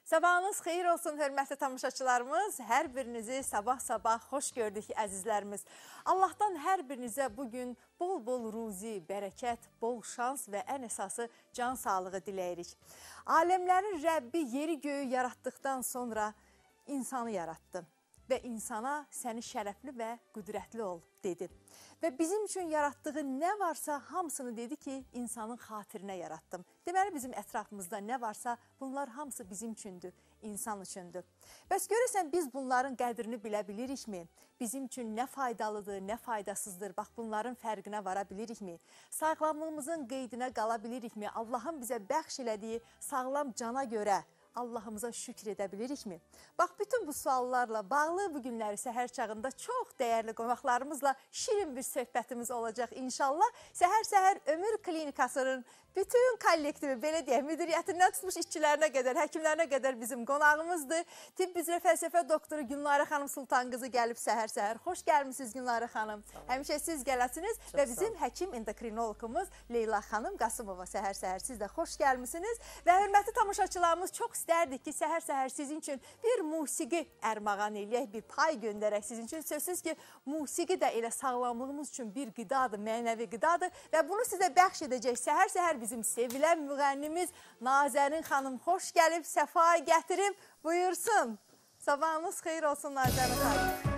Sabahınız xeyir olsun, hörmətli tamaşaçılarımız. Hər birinizi sabah-sabah xoş gördük, əzizlərimiz. Allahdan hər birinizə bugün bol-bol ruzi, bərəkət, bol şans və ən əsası can sağlığı diləyirik. Aləmlərin Rəbbi yeri göyü yaratdıqdan sonra insanı yaratdı və insana səni şərəfli və qüdrətli ol dedi. Və bizim üçün yaratdığı nə varsa hamısını dedi ki, insanın xatirinə yaratdım. Deməli, bizim ətrafımızda nə varsa bunlar hamısı bizim üçündür, insan üçündür. Bəs görürsən, biz bunların qədrini bilə bilirikmi? Bizim üçün nə faydalıdır, nə faydasızdır? Bax, bunların fərqinə vara bilirikmi? Sağlamlığımızın qeydinə qala bilirikmi? Allahın bizə bəxş elədiyi sağlam cana görə Allahımıza şükür edə bilirikmi? Bax, bütün bu suallarla bağlı bu günləri səhər çağında çox dəyərli qonaqlarımızla şirin bir söhbətimiz olacaq inşallah. Səhər-səhər Ömür Klinikasının bütün kollektivi, belə deyək, müdiriyyətindən tutmuş işçilərinə qədər, həkimlərinə qədər bizim qonağımızdır. Tibb üzrə fəlsəfə doktoru Günlarə xanım Sultanqızı gəlib səhər-səhər. Xoş gəlmişsiniz Günlarə xanım. Həmişə siz gələsiniz və bizim həkim endokrinologumuz Leyla xanım Qasımova səhər-səhər. Siz də xoş gəlmişsiniz və hörmətli tamaşaçılarımız çox istərdik ki, səhər-səhər sizin üçün bir musiqi ərmağan eləyək, bir pay göndərək sizin üçün. Sözsüz ki, musiqi də elə sağlamlığımız üçün bir qidadır, mənəvi qidadır və bunu sizə bəxş edəcək. Səhər-səhər bizim sevilən müğənnimiz Nazərin xanım xoş gəlib, səfa gətirib, buyursun. Sabahınız xeyir olsun Nazərin xanım.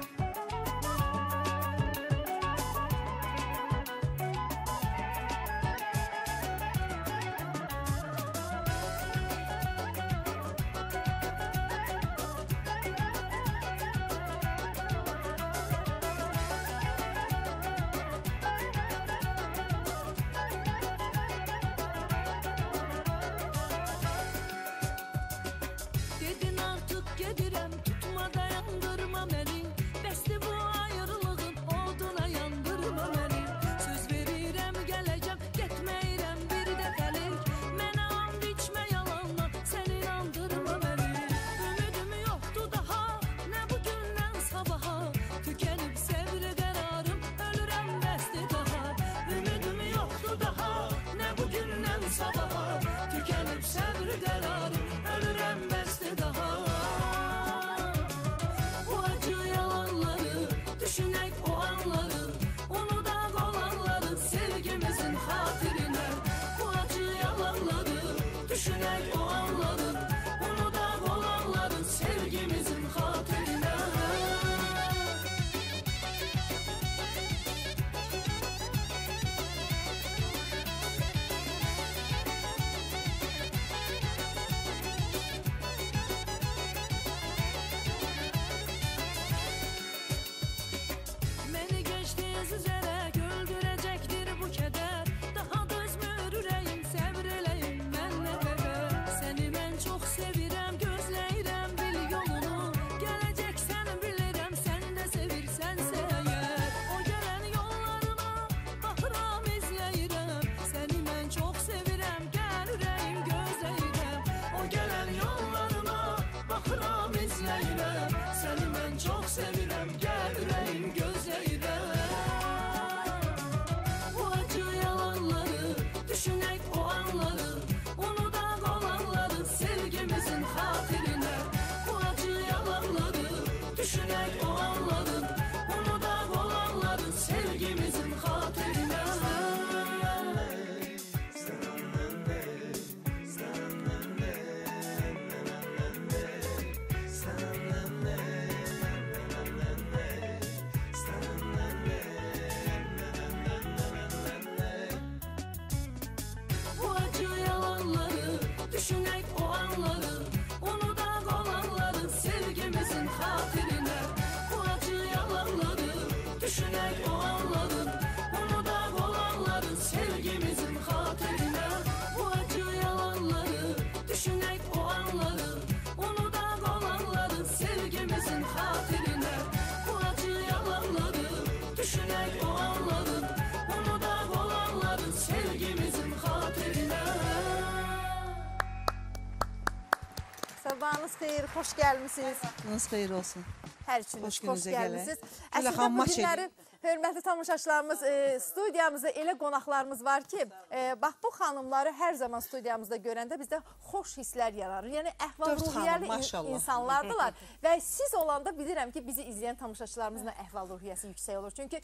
Sabahınız xeyir, xoş gəlmişsiniz. Sabahınız xeyir olsun. Hər üçünüz xoş gəlmişsiniz. Əslində bu günləri Hörmətli tamaşaçılarımız, studiyamızda elə qonaqlarımız var ki, bax bu xanımları hər zaman studiyamızda görəndə bizdə xoş hisslər yaranır. Yəni əhval-ruhiyyəli insanlardılar və siz olanda bilirəm ki, bizi izləyən tamaşaçılarımızın da əhval-ruhiyyəsi yüksək olur. Çünki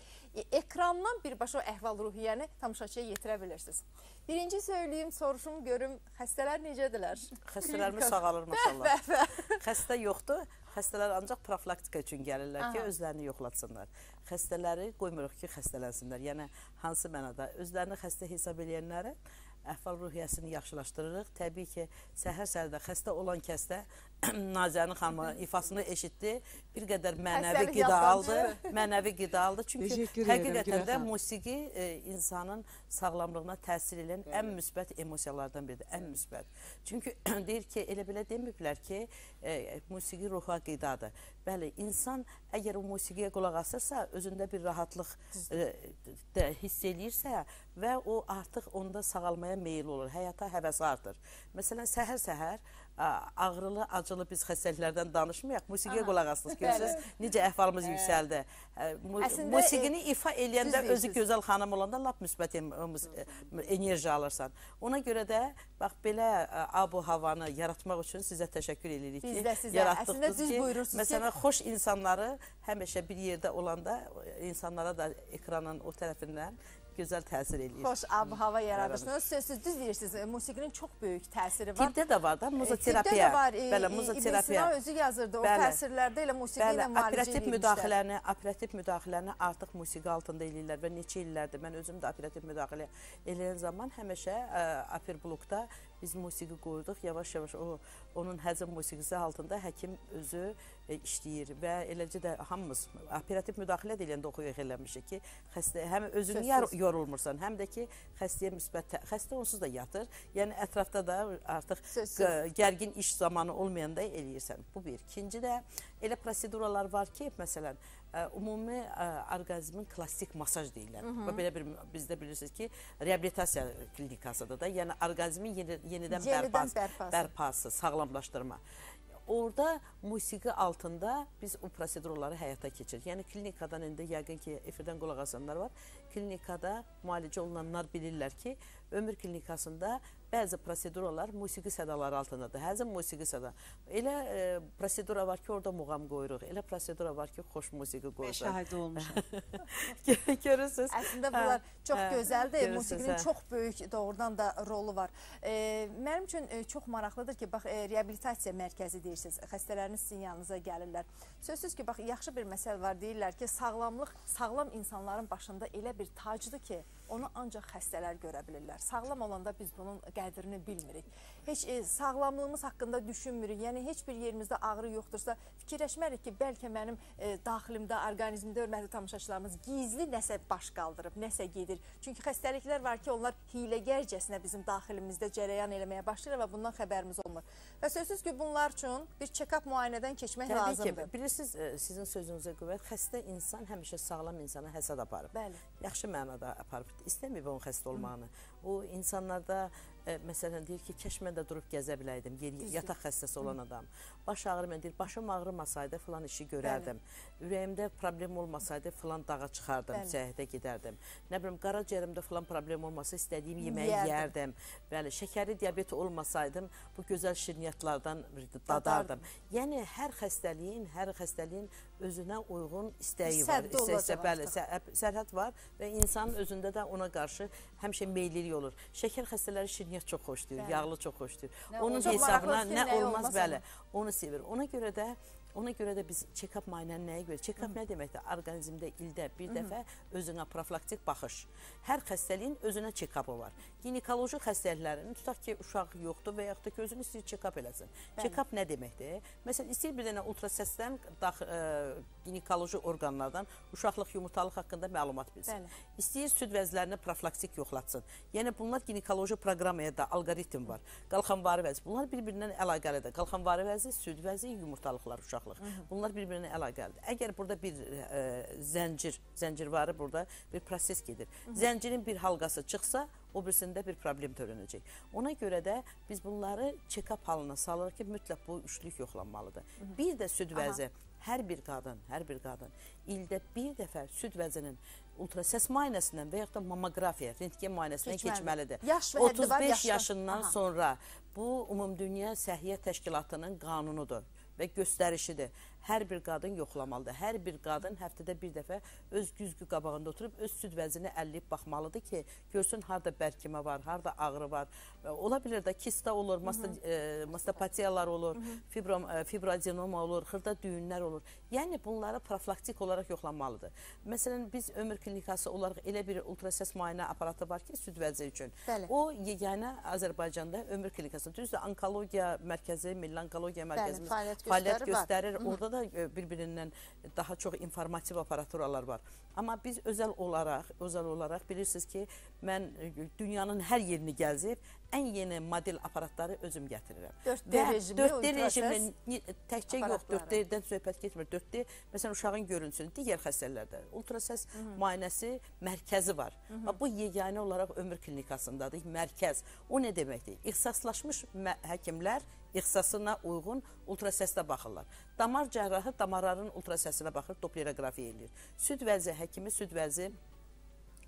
ekrandan birbaşa o əhval-ruhiyyəni tamaşaçıya yetirə bilirsiniz. Birinci söyləyim, soruşum, görüm, xəstələr necədirlər? Xəstələrimiz sağalır, maşallah. Xəstə yoxdur. Xəstələr ancaq profilaktika üçün gəlirlər ki, özlərini yoxlatsınlar. Xəstələri qoymuruq ki, xəstələnsinlər. Yəni, hansı mənada özlərini xəstə hesab edənləri əhval-ruhiyyəsini yaxşılaşdırırıq. Təbii ki, səhər-səhərdə xəstə olan kəsdə Nazənin xanımı ifasını eşitdi, bir qədər mənəvi qida aldı. Çünki həqiqətən də musiqi insanın sağlamlığına təsir edən ən müsbət emosiyalardan biridir, ən müsbət. Çünki deyir ki, elə belə deməyiblər ki, musiqi ruha qidadır. Bəli, insan əgər o musiqiyə qulaq asırsa, özündə bir rahatlıq hiss eləyirsə və o artıq onda sağalmaya meyil olur, həyata həvəsi artır. Məsələn, səhər-səhər ağrılı, acılı biz xəstəliklərdən danışmayaq. Musiqiyə qulaq asdınız, görürsünüz, necə əhvalımız yüksəldi. Musiqini ifa eləyəndə özü gözəl xanım olanda lap müsbət enerji alırsan. Ona görə də, bax, belə abu havanı yaratmaq üçün sizə təşəkkür edirik ki, yaratdığınız ki, məsələn, xoş insanları həmişə bir yerdə olanda insanlara da ekranın o tərəfindən gözəl təsir eləyir. Xoş ab-hava yaradırsınız. Sözsüz düz deyirsiniz, musiqinin çox böyük təsiri var. Tibbdə də var da, muzoterapiya. Tibbdə də var, İbn Sina özü yazırdı, o təsirlərdə elə musiqi ilə müalicə edilmişlər. Operativ müdaxiləni artıq musiqi altında eləyirlər və neçə illərdir. Mən özüm də operativ müdaxilə eləyən zaman həmişə operblokda biz musiqi qoyduq. Yavaş-yavaş onun həzm musiqisi altında həkim özü işləyir və eləcə də hamımız operativ müdaxilə deyəndə oxuyaq eləmişik ki, həm özünü yorulmursan, həm də ki, xəstəyə müsbət, xəstə onsuz da yatır. Yəni, ətrafda da artıq gərgin iş zamanı olmayanda eləyirsən. Bu bir. İkinci də elə proseduralar var ki, məsələn, ümumi orqanizmin klassik masaj deyirlər. Belə bir, bizdə bilirsiniz ki, reabilitasiya klinikasıdır da, yəni orqanizmin yenidən bərpası, sağlamlaşdırma. Orada musiqi altında biz o prosedurları həyata keçirik. Yəni, klinikadan indi yəqin ki, efirdən qulaq asanlar var. Klinikada müalicə olunanlar bilirlər ki, ömür klinikasında bəzi proseduralar musiqi sədaları altındadır. Həzm musiqi səda. Elə prosedura var ki, orada muğam qoyuruq. Elə prosedura var ki, xoş musiqi qoyuruq. Şahidi olmuşam. Görürsünüz. Əslində bunlar çox gözəldir. Musiqinin çox böyük doğrudan da rolu var. Mənim üçün çox maraqlıdır ki, bax, reabilitasiya mərkəzi deyirsiniz. Xəstələriniz sizin yanınıza gəlirlər. Sözsüz ki, bax, yaxşı bir məsəl var. Deyirlər ki, sağlam insanların başında elə bir tacdır ki, onu ancaq xəstələr görə bilirlər. Sağlam olanda biz bunun qədrini bilmirik. Heç sağlamlığımız haqqında düşünmürük. Yəni, heç bir yerimizdə ağrı yoxdursa, fikirləşmərik ki, bəlkə mənim daxilimdə, orqanizmdə, hörmətli tamaşaçılarımız gizli nəsə baş qaldırıb, nəsə gedir. Çünki xəstəliklər var ki, onlar hiyləgərcəsinə bizim daxilimizdə cərəyan eləməyə başlayır və bundan xəbərimiz olmur. Və sözsüz ki, bunlar üçün bir check-up müayinədən keçmək lazımdır. Təbii ki, bilirsiniz, sizin sözünüzə qüvvət, xəstə insan həmişə sağlam insana həsəd aparıb. Bəli. Yaxşı mənada aparıb. İstəməyib onun xəstə olmağını. O insanlarda, məsələn, deyir ki, kəş mən də durub gəzə biləydim, yataq xəstəsi olan adam. Baş ağrı, mən deyir, başım ağrımasaydı filan işi görərdim. Ürəyimdə problem olmasaydı filan dağa çıxardım, səyahətə gedərdim. Nə bilim, qaraciyərimdə filan problem olmasa istədiyim yeməyi yeyərdim. Bəli, şəkərli diabeti olmasaydım, bu gözəl şirniyyatlardan dadardım. Yəni, hər xəstəliyin özünə uyğun istəyi var. Sərhəd var və insanın özündə də ona qarşı həmişə meyillilik olur. Şəkər xəstələri şirniyyat çox xoşlayır, yağlı çox xoşlayır. Onun hesabına nə olmaz, bəli, onu sevir. Ona görə də biz check-up müayinəni nəyə görə? Check-up nə deməkdir? Orqanizmdə ildə bir dəfə özünə profilaktik baxış. Hər xəstəliyin özünə check-up'ı var. Ginekoloji xəstəliklərin, tutaq ki, uşaq yoxdur və yaxud da ki, özünü istəyir check-up eləsin. Check-up nə deməkdir? Məsələn, istəyir bir dənə ultrasəsdən ginekoloji orqanlardan uşaqlıq, yumurtalıq haqqında məlumat bilsin. İstəyir süd vəzlərini profilaktik yoxlatsın. Yəni, bunlar ginekoloji proqramaya da algoritm var. Qalxanvari vəzi, bunlar bir-birindən əlaqəlidir. Qalxanvari vəzi, süd vəzi, yumurtalıqlar, uşaqlıq. Bunlar bir-birinə əlaqəlidir. Əgər burada bir zəncirvari burada bir proses gedir. Zəncirin bir halqası çıxsa, o birisində bir problem törənəcək. Ona görə də biz bunları check-up halına salırıq ki, mütləq bu üçlük yoxlanmalıdır. Bir də süd vəzi, hər bir qadın ildə bir dəfə süd vəzinin ultrasəs müayinəsindən və yaxud da mammografiya, rentgen müayinəsindən keçməlidir. 35 yaşından sonra bu Ümumdünya Səhiyyə Təşkilatının qanunudur və göstərişidir. Hər bir qadın yoxlamalıdır. Hər bir qadın həftədə bir dəfə öz güzgü qabağında oturub öz süd vəzini əlləyib baxmalıdır ki, görsün harada bərkimə var, harada ağrı var. Ola bilir də kista olur, mastopatiyalar olur, fibroadenoma olur, xırda düyünlər olur. Yəni bunları profilaktik olaraq yoxlanmalıdır. Məsələn, biz ömür klinikası olaraq elə bir ultrasəs müayinə aparatı var ki, süd vəzi üçün. O yeganə Azərbaycanda ömür klinikası. Düzdür, onkologiya mərkəzi, Milli Onkologiya Mərkəzimiz fəaliyyət göstərir. Orada da bir-birindən daha çox informativ aparaturalar var. Amma biz özəl olaraq bilirsiniz ki, mən dünyanın hər yerini gəzib, ən yeni model aparatları özüm gətirirəm. 4D rejimli, 4D rejimli təkcə yox, 4D-dən söhbət getmir. 4D, məsələn, uşağın görüntüsünü, digər xəstələrdə ultrasəs müayinəsi mərkəzi var. Bu yeganə olaraq ömür klinikasındadır, mərkəz. O nə deməkdir? İxtisaslaşmış həkimlər ixtisasına uyğun ultrasəsdə baxırlar. Damar cərrahı damarların ultrasəsinə baxır, doplerografiya edir. Süd vəzi həkimi süd vəzi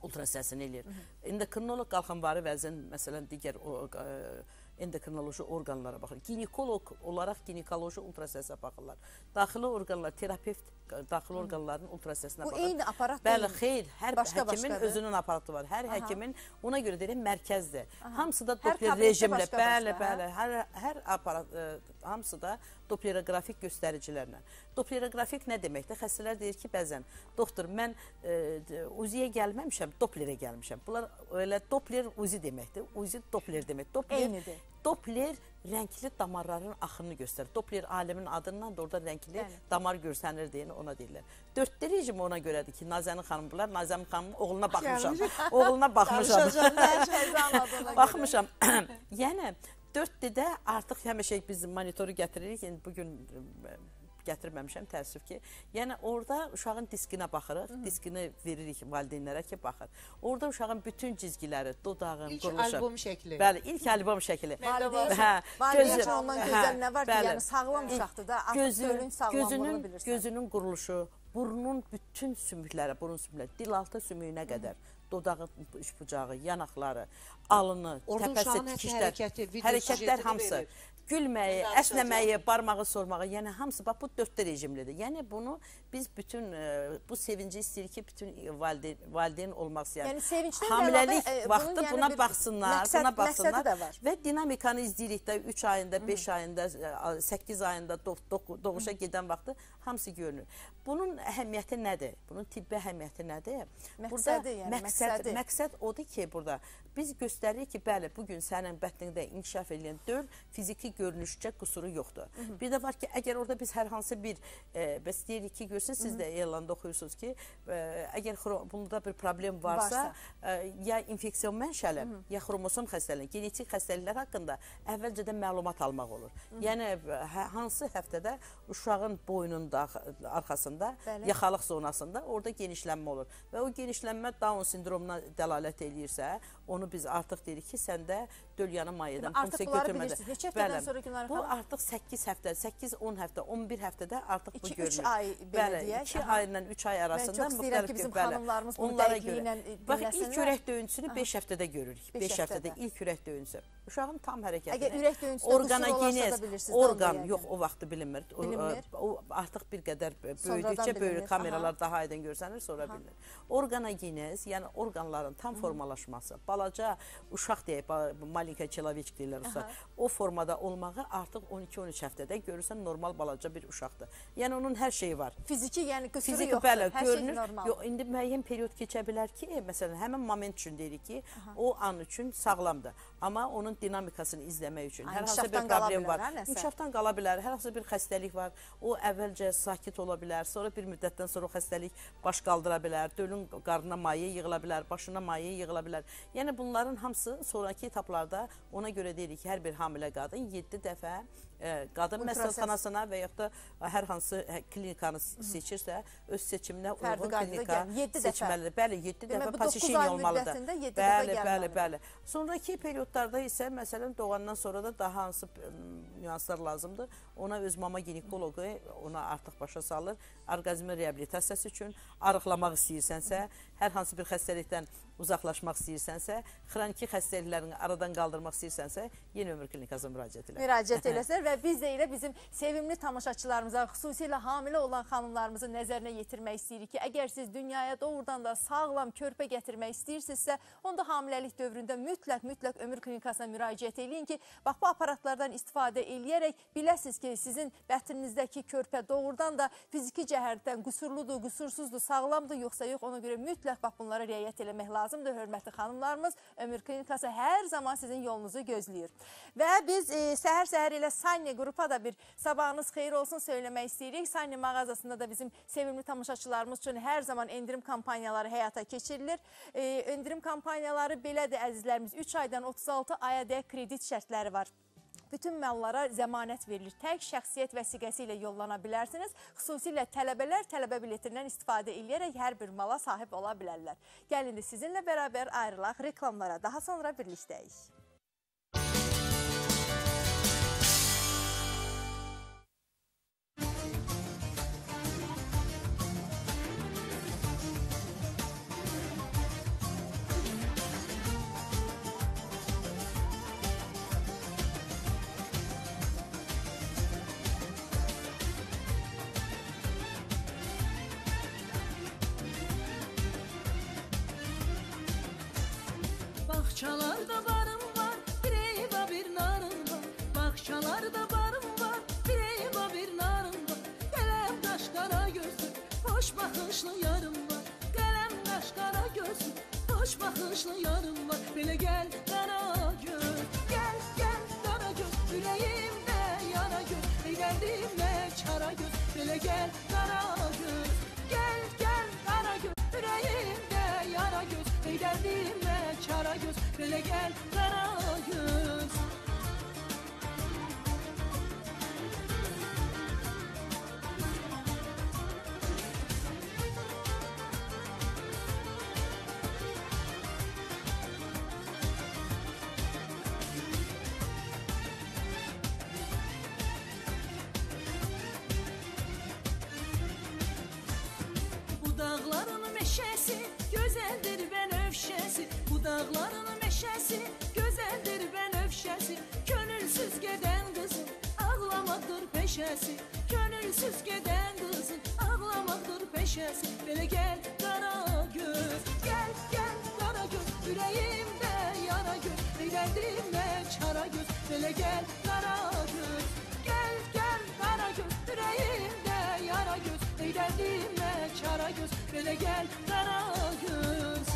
ultrasəsini eləyir. Endokrinoloq qalxanvari vəzin, məsələn, digər endokrinoloji orqanlara baxır. Ginekoloq olaraq ginekoloji ultrasəsə baxırlar. Daxili orqanlar, terapevt daxili orqanların ultrasəsinə baxır. Bu eyni aparat deyil. Bəli, xeyr, hər həkimin özünün aparatı var. Hər həkimin, ona görə deyirəm, mərkəzdir. Hamısı da doppler rejimlə, bəli, hər aparat, hamısı da doplerografik göstəricilərlə. Doplerografik nə deməkdir? Xəstələr deyir ki, bəzən, doktor, mən uziyə gəlməmişəm, doplerə gəlmişəm. Bunlar elə dopler uzi deməkdir. Uzi dopler demək. Eynidir. Doppler rəngli damarların axını göstərir. Doppler alimin adından da orada rəngli damar görsənir deyəni ona deyirlər. 4D rejimi ona görədir ki, Nazənin xanım bunlar, Nazənin xanımın oğluna baxmışam. Oğluna baxmışam. Baxmışam. Yəni 4D-də artıq həmişə biz monitoru gətiririk. Yəni bugün gətirməmişəm, təəssüf ki. Yəni orada uşağın diskinə baxırıq, diskini veririk valideynlərə ki, baxır. Orada uşağın bütün cizgiləri, dodağın, quruluşu. İlk albom şəkli. Bəli, ilk albom şəkli. Valideyn üçün ondan gözəl nə var ki, yəni sağlam uşaqdır da, artıq dölün sağlamlığını bilirsən. Gözünün quruluşu, burnun bütün sümükləri, burun sümükləri, dilaltı sümüyünə qədər, dodağın üçbucağı, yanaqları, alını, təpəsi, tikişlər, hərəkətlər hamısı. Gülməyi, əsnəməyi, barmağı sormağı, yəni hamısı bax bu 4D rejimlidir. Yəni bunu biz bütün bu sevinci istəyirik ki, bütün valideyn olmaq istəyir. Yəni sevincdən hamiləlik vaxtı buna baxsınlar və dinamikanı izləyirik də 3 ayında, 5 ayında, 8 ayında doğuşa gedən vaxtı hamısı görünür. Bunun əhəmiyyəti nədir? Bunun tibbi əhəmiyyəti nədir? Məqsəd odur ki, burada biz göstəririk ki, bəli, bugün sənin bətnində inkişaf edən döl fiziki görünüşcə qüsuru yoxdur. Bir də var ki, əgər orada biz hər hansı bir, bəs deyirik ki, görürsünüz, siz də elanda oxuyursunuz ki, əgər bunda bir problem varsa, ya infeksiyon mənşəli, ya xromosom xəstəliyi, genetik xəstəliklər haqqında əvvəlcədən məlumat almaq olur. Yəni, hansı həftədə uşağın boynunun arxasında, yaxalıq zonasında orada genişlənmə olur. Və o genişlənmə Down sindromuna dəlalət eləyirsə, onu biz artıq deyirik ki, səndə dölyanı mayedən funksiya götürmədə. Artıq bunları bilirsiniz. Neçə həftədən sonra günləri qalır? Bu artıq 8 həftə, 8-10 həftə, 11 həftədə artıq bu görünür. 2-3 ay belə deyək. 2 ayla 3 ay arasında. Mən çox istəyirəm ki, bizim xanımlarımız bunu dəqiqliylə dinləsinlər. Bax, ilk ürək döyüntüsünü 5 həftədə görürük. 5 həftədə ilk ürək döyüntüsü. Uşağın tam hərəkətini. Əgər ürək döyüntüsündə qüsur olarsa da bilirsiniz. Orqan, yox, o vaxtı bilinmir. O artıq bir qədər böyüdükcə böyük kameralar daha aydın görsənir, sonra bilinir. Orqanogenez, yəni orqanların tam formalaşması, balaca uşaq deyək, malinka çeloviçk deyirlər uşaq, o formada olmağı artıq 12-13 həftədə görürsən normal balaca bir uşaqdır. Yəni onun hər şeyi var. Fiziki, yəni qüsuru yoxdur, hər şey normal. İndi müəyyən period keçə bilər ki, məsələn, həmin moment üçün deyirik ki, o an üçün sağlamdır. Amma onun dinamikasını izləmək üçün hər hansı bir problem var. İnkişafdan qala bilər, hər hansı bir xəstəlik var. O əvvəlcə sakit ola bilər, sonra bir müddətdən sonra o xəstəlik baş qaldıra bilər, dölün qarnına maye yığıla bilər, başına maye yığıla bilər. Yəni bunların hamısı sonraki etaplarda ona görə deyirik ki, hər bir hamilə qadın 7 dəfə qadın məsəlxanasına və yaxud da hər hansı klinikanı seçirsə, öz seçiminə uyğun klinika seçməlidir. Bəli, 7 dəfə pasişin olmalıdır. Bəli. Sonraki periodlarda isə, məsələn, doğandan sonra da daha hansı nüanslar lazımdır. Ona öz mama ginekologu ona artıq başa salır. Orqazmin reabilitasiyası üçün arıqlamaq istəyirsənsə, hər hansı bir xəstəlikdən uzaqlaşmaq istəyirsənsə, xroniki xəstəliklərini aradan qaldırmaq istəyirsənsə, Yeni Ömür Klinikasına müraciət elə. Müraciət eləsələr və biz də elə bizim sevimli tamaşaçılarımıza, xüsusilə hamilə olan xanımlarımızı nəzərinə yetirmək istəyirik ki, əgər siz dünyaya doğrudan da sağlam körpə gətirmək istəyirsinizsə, onda hamiləlik dövründə mütləq Ömür Klinikasına müraciət eləyin ki, bax bu aparatlardan istifadə eləyərək biləsiniz ki, sizin bətrinizdəki körpə doğrudan da fiziki cəhətdən qüsurludur, qüsursuzdur, sağlamdır, yoxsa yox, ona görə mütləq bax bunlara riayət eləmək lazımdır. Hörmətli xanımlarımız, Ömür Klinikası hər zaman sizin yolunuzu gözləyir. Və biz səhər-səhər elə Sanya qrupa da bir sabahınız xeyir olsun söyləmək istəyirik. Sanya mağazasında da bizim sevimli tamaşaçılarımız üçün hər zaman endirim kampanyaları həyata keçirilir. Endirim kampanyaları belədir əzizlərimiz. 3 aydan 36 ayadək kredit şərtləri var. Bütün mallara zəmanət verilir. Tək şəxsiyyət vəsiqəsi ilə yollana bilərsiniz. Xüsusilə tələbələr tələbə biletindən istifadə edərək hər bir mala sahib ola bilərlər. Gəlin də sizinlə bərabər ayrılaq reklamlara. Daha sonra birlikdəyik. Bağçalarda barım var, bir eyva bir narım var. Bağçalarda barım var, bir eyva bir narım var. Qələm qaş qara gözlü, hoş baxışlı yarım var. Qələm qaş qara gözlü, hoş baxışlı yarım var. Belə gəl qara göz, gəl qara göz, ürəyimdə yara göz. Eylədimə çara göz, belə gəl qara göz, gəl qara göz, ürəyimdə yara göz. Eylədimə çara göz, belə gəl qara göz. Bu dağların meşəsi gözəldir bənövşəsi. Bu dağların meşəsi gözəldir bənövşəsi. Könülsüz gedən qızın ağlamaqdır peşəsi. Könülsüz gedən qızın ağlamaqdır peşəsi. Belə gəl qara göz, gəl qara göz, ürəyimdə yara göz. Eylədimə çara göz, belə gəl qara göz, gəl qara göz, ürəyimdə yara göz. Eylədimə çara göz, belə gəl qara göz.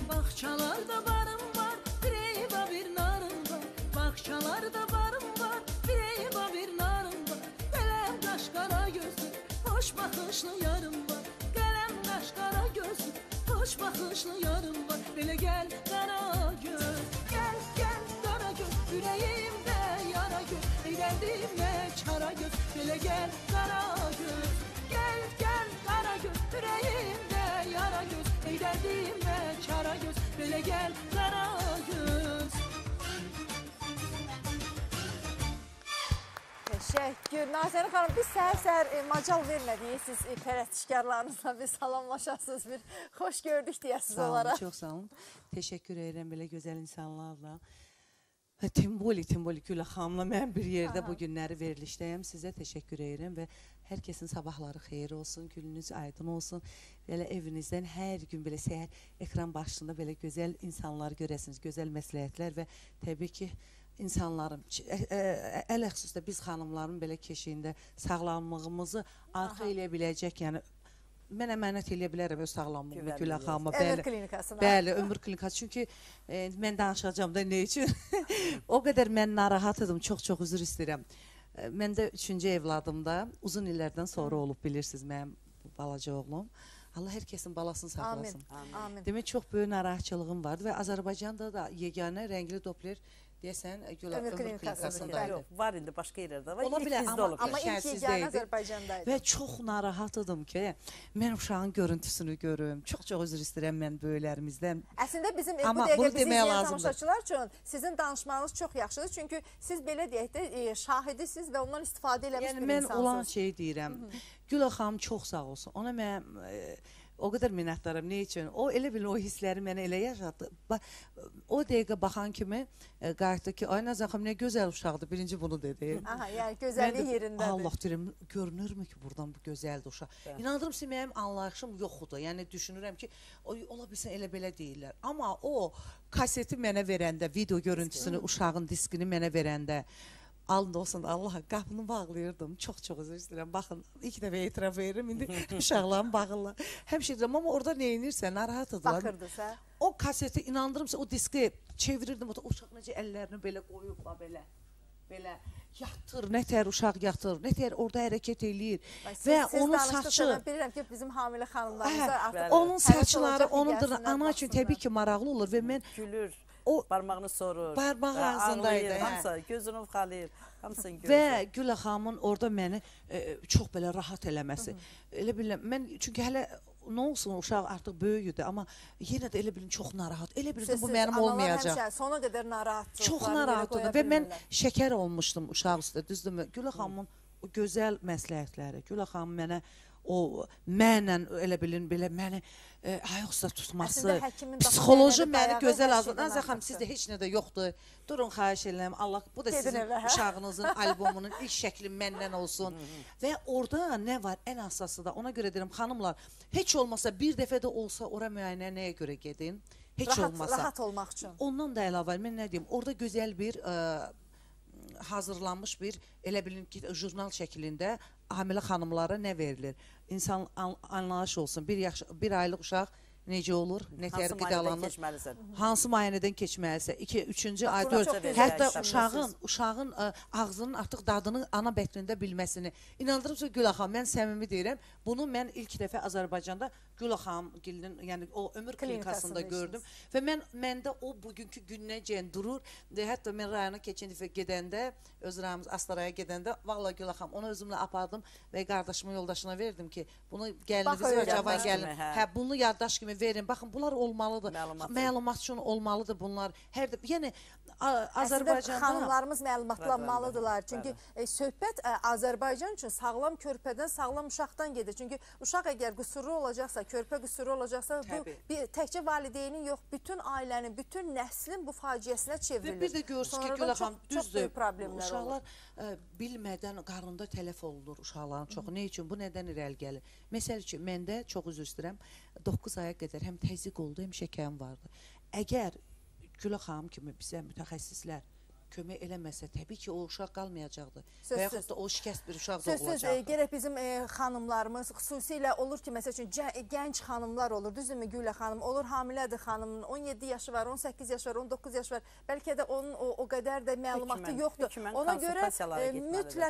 Bağçalarda barım var, bir eyva bir narım var. Bağçalarda barım var, bir eyva bir narım var. Qələm qaş qara gözlü, hoş baxışlı yarım var. Qələm qaş qara gözlü, hoş baxışlı yarım var. Belə gəl qara göz, gəl qara göz, ürəyimdə yara göz. Eylədimə çara göz, belə gəl qara göz, gəl qara göz, ürəyimdə yara göz. Eylədimə çara göz, belə gəl qara göz. Təşəkkür. Nazərin xanım, biz səhər-səhər macal vermədik, siz pərəstişkarlarınızla bir salamlaşasınız, bir xoş gördük deyəsiniz onlara. Sağ olun, çox sağ olun. Təşəkkür edirəm belə gözəl insanlarla. Və Timboli Gülə xanımla mən bir yerdə bu günləri verilişdəyəm. Sizə təşəkkür edirəm və hər kəsin sabahları xeyir olsun, gününüz aydın olsun. Belə evinizdən hər gün belə səhər ekran başında belə gözəl insanlar görəsiniz, gözəl məsləhətlər və təbii ki, insanların, ələxüsusda biz xanımların belə keşiyində sağlamlığımızı arxa eləyə biləcək, yəni mən əmanət eləyə bilərəm öz sağlamlığımı Gülə xanıma. Ömür klinikasına. Bəli, ömür klinikası. Çünki mən danışacağım da nə üçün? O qədər mən narahat idim, çox üzr istəyirəm. Məndə 3-cü evladımda uzun illərdən sonra olub, bilirsiniz, mənim balaca oğlum. Allah hər kəsin balasını saxlasın. Amin. Demək, çox böyük narahatçılığım vardı və Azərbaycanda da yeganə rəngli Doppler deyəsən ömür klinikasında. Yox, var indi başqa yerlərdə var. Ola bilər, amma ilk yeganə Azərbaycandaydı. Və çox narahat idim ki, mən uşağın görüntüsünü görüm. Çox üzr istəyirəm mən böyüklərimizdən. Əslində bizim bu dəqiqə bizi izləyən tamaşaçılar üçün sizin danışmanız çox yaxşıdır. Çünki siz belə deyək də şahidisiniz və ondan istifadə eləmiş bir insansınız. Mən olan şeyi deyirəm. Gülə xanım çox sağ olsun. Ona mən o qədər minnətdaram. Nə üçün? O elə bil o hissləri mənə elə yaşatdı. O dəqiqə baxan kimi qayıtdı ki, ay Nazan xanım nə gözəl uşaqdır. Birinci bunu dedi. Aha, yəni gözəlliyi yerindədir. Allah deyirəm, görünürmü ki, buradan bu gözəldir uşaq. İnanırım ki, mənim anlayışım yoxdur. Yəni düşünürəm ki, ola bilsin elə belə deyirlər. Amma o kaseti mənə verəndə, video görüntüsünü, uşağın diskini mənə verəndə, alın olsun Allah, qapını bağlayırdım. Çox üzr istəyirəm. Baxın, ilk dəfə etiraf verirəm. İndi uşaqlarım bağırlar. Həmişə deyirəm, amma orada nə edirsən, narahat edilir. Baxırdınsa. O kaseti inandırımsa, o diski çevirirdim. Uşaq necə əllərini belə qoyubla belə yatır, nətər uşaq yatır, nətər orada hərəkət eləyir. Və onun saçı... Bilirəm ki, bizim hamilə xanımlarımızda artıq... Onun saçları, onun ana üçün təbii ki, maraqlı olur və mən... Gülür. Barmağını sorur. Barmaq ağzındaydı. Hamısı gözünü ufalayır. Hamısını görür. Və Gülə xanımın orada məni çox belə rahat eləməsi. Elə biləm, mən çünki hələ nə olsun, uşaq artıq böyüdür, amma yenə də elə bilin çox narahat. Elə bilin bu mənim olmayacaq. Analar həmişə sona qədər narahatdır. Çox narahatdır və mən şəkər olmuşdum uşaq üstə, düzdürmü? Gülə xanımın o gözəl məsləhətləri, Gülə xanım mənə o mənlə elə bilin belə məni ayaq üstə tutması, psixoloji məni gözəl azaldı. Nazan xanım, sizdə heç nə də yoxdur. Durun, xahiş edirəm. Allah, bu da sizin uşağınızın albomunun ilk şəkli məndən olsun. Və orada nə var? Ən əsası da ona görə deyirəm, xanımlar, heç olmasa bir dəfə də olsa ora müayinəyə nəyə görə gedin? Heç olmasa. Rahat olmaq üçün. Ondan da əlavə, mən nə deyim, orada gözəl bir hazırlanmış bir, elə bilin ki, jurnal şəklində hamilə xanımlara nə verilir? İnsan anlayış olsun. Bir aylıq uşaq necə olur? Nətər qidalanır? Hansı müayinədən keçməlisə? 2-3-cü ay, 4. Hətta uşağın ağzının artıq dadını ana bətrində bilməsini. İnandırım ki, Gülə xanım, mən səmimi deyirəm. Bunu mən ilk dəfə Azərbaycanda Gülə xanım, yəni o ömür klinikasında gördüm. Və məndə o bugünkü günəcən durur. Hətta mən rayona keçən dəfə gedəndə, öz rayımız Astaraya gedəndə, vallahi Gülə xanım, onu özümlə apardım və qardaşımın yoldaşına verdim ki, bunu gəlininiz və cavan gəlin. Bunu yaddaş kimi verin. Baxın, bunlar olmalıdır. Məlumat üçün olmalıdır bunlar. Yəni, Azərbaycanda... Əslində, xanımlarımız məlumatlanmalıdırlar. Çünki söhbət Azərbaycan üçün sağlam körpədən, sağlam uşaqdan gedir. Çünki uşaq əgər qüsurlu olacaqsa, körpə qüsurlu olacaqsa, bu təkcə valideynin yox, bütün ailənin, bütün nəslin bu faciəsinə çevrilir. Və bir də görürsünüz ki, Gülə xanım, düzdür, uşaqlar bilmədən qarında tələf olunur uşaqların çoxu. Ne üçün? Bu nədən irəli gəlir? Məsəl üçün, məndə çox üzr istəyirəm, 9 aya qədər həm təzyiq oldu, həm şəkərim vardı. Əgər Gülə xanım kimi bizə mütəxəssislər kömək eləməsə, təbii ki, o uşaq qalmayacaqdır. Və yaxud da o şikəst bir uşaq doğulacaqdır. Sözsüz, gerək bizim xanımlarımız, xüsusilə olur ki, məsəl üçün, gənc xanımlar olur, düzdürmü Gülə xanım, olur hamilədir xanımın, 17 yaşı var, 18 yaşı var, 19 yaşı var, bəlkə də onun o qədər də məlumatı yoxdur. Ona görə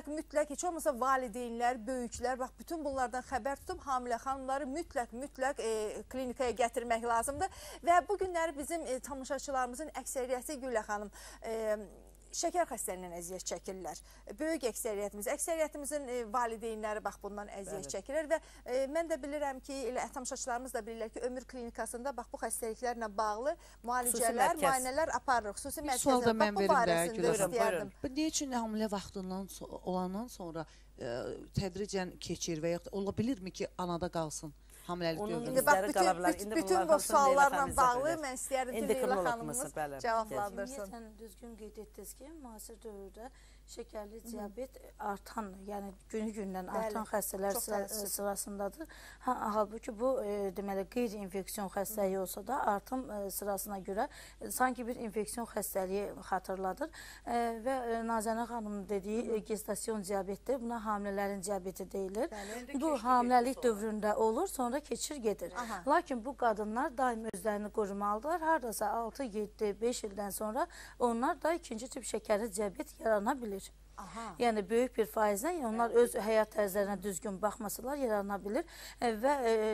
mütləq, heç olmasa valideynlər, böyüklər, bax, bütün bunlardan xəbər tutub, hamilə xanımları mütləq klinikaya gətirmək lazımdır. Və bu günləri bizim tamaşaçılarımızın əksəriyyəti Gülə xanım, şəkər xəstəliyindən əziyyət çəkirlər. Böyük əksəriyyətimizin valideynləri bax bundan əziyyət çəkirlər və mən də bilirəm ki, elə tamaşaçılarımız da bilirlər ki, ömür klinikasında bax bu xəstəliklərlə bağlı müalicələr, müayinələr aparırıq. Xüsusi mərkəzlər, bax bu barəsində istəyərdim. Ne üçün hamilə vaxtından olandan sonra tədricən keçir və yaxud ola bilirmi ki, anada qalsın? Bütün bu suallarla bağlı mən istəyərdim ki, Leyla xanımımız cavablandırsın. Sən düzgün qeyd etdiniz ki, müasir dövrdə şəkərli diabet artan, yəni günü-gündən Bəli, artan xəstələr çox təəssüf. sırasındadır. Halbuki bu deməli qeyri-infeksion xəstəliyi olsa da artım sırasına görə sanki bir infeksion xəstəliyi xatırladır və Nazənə xanımın dediyi gestasyon diabetdir. Buna hamilələrin diabeti deyilir. Bəli. Bu hamiləlik dövründə olur, sonra keçir gedir. Aha. Lakin bu qadınlar daim özlərini qorumalıdırlar. Hardasa 6, 7, 5 ildən sonra onlar da ikinci tip şəkərli diabet yarana bilir. Aha. Yəni böyük bir faizlə onlar öz həyat tərzlərinə düzgün baxmasalar yarana bilir və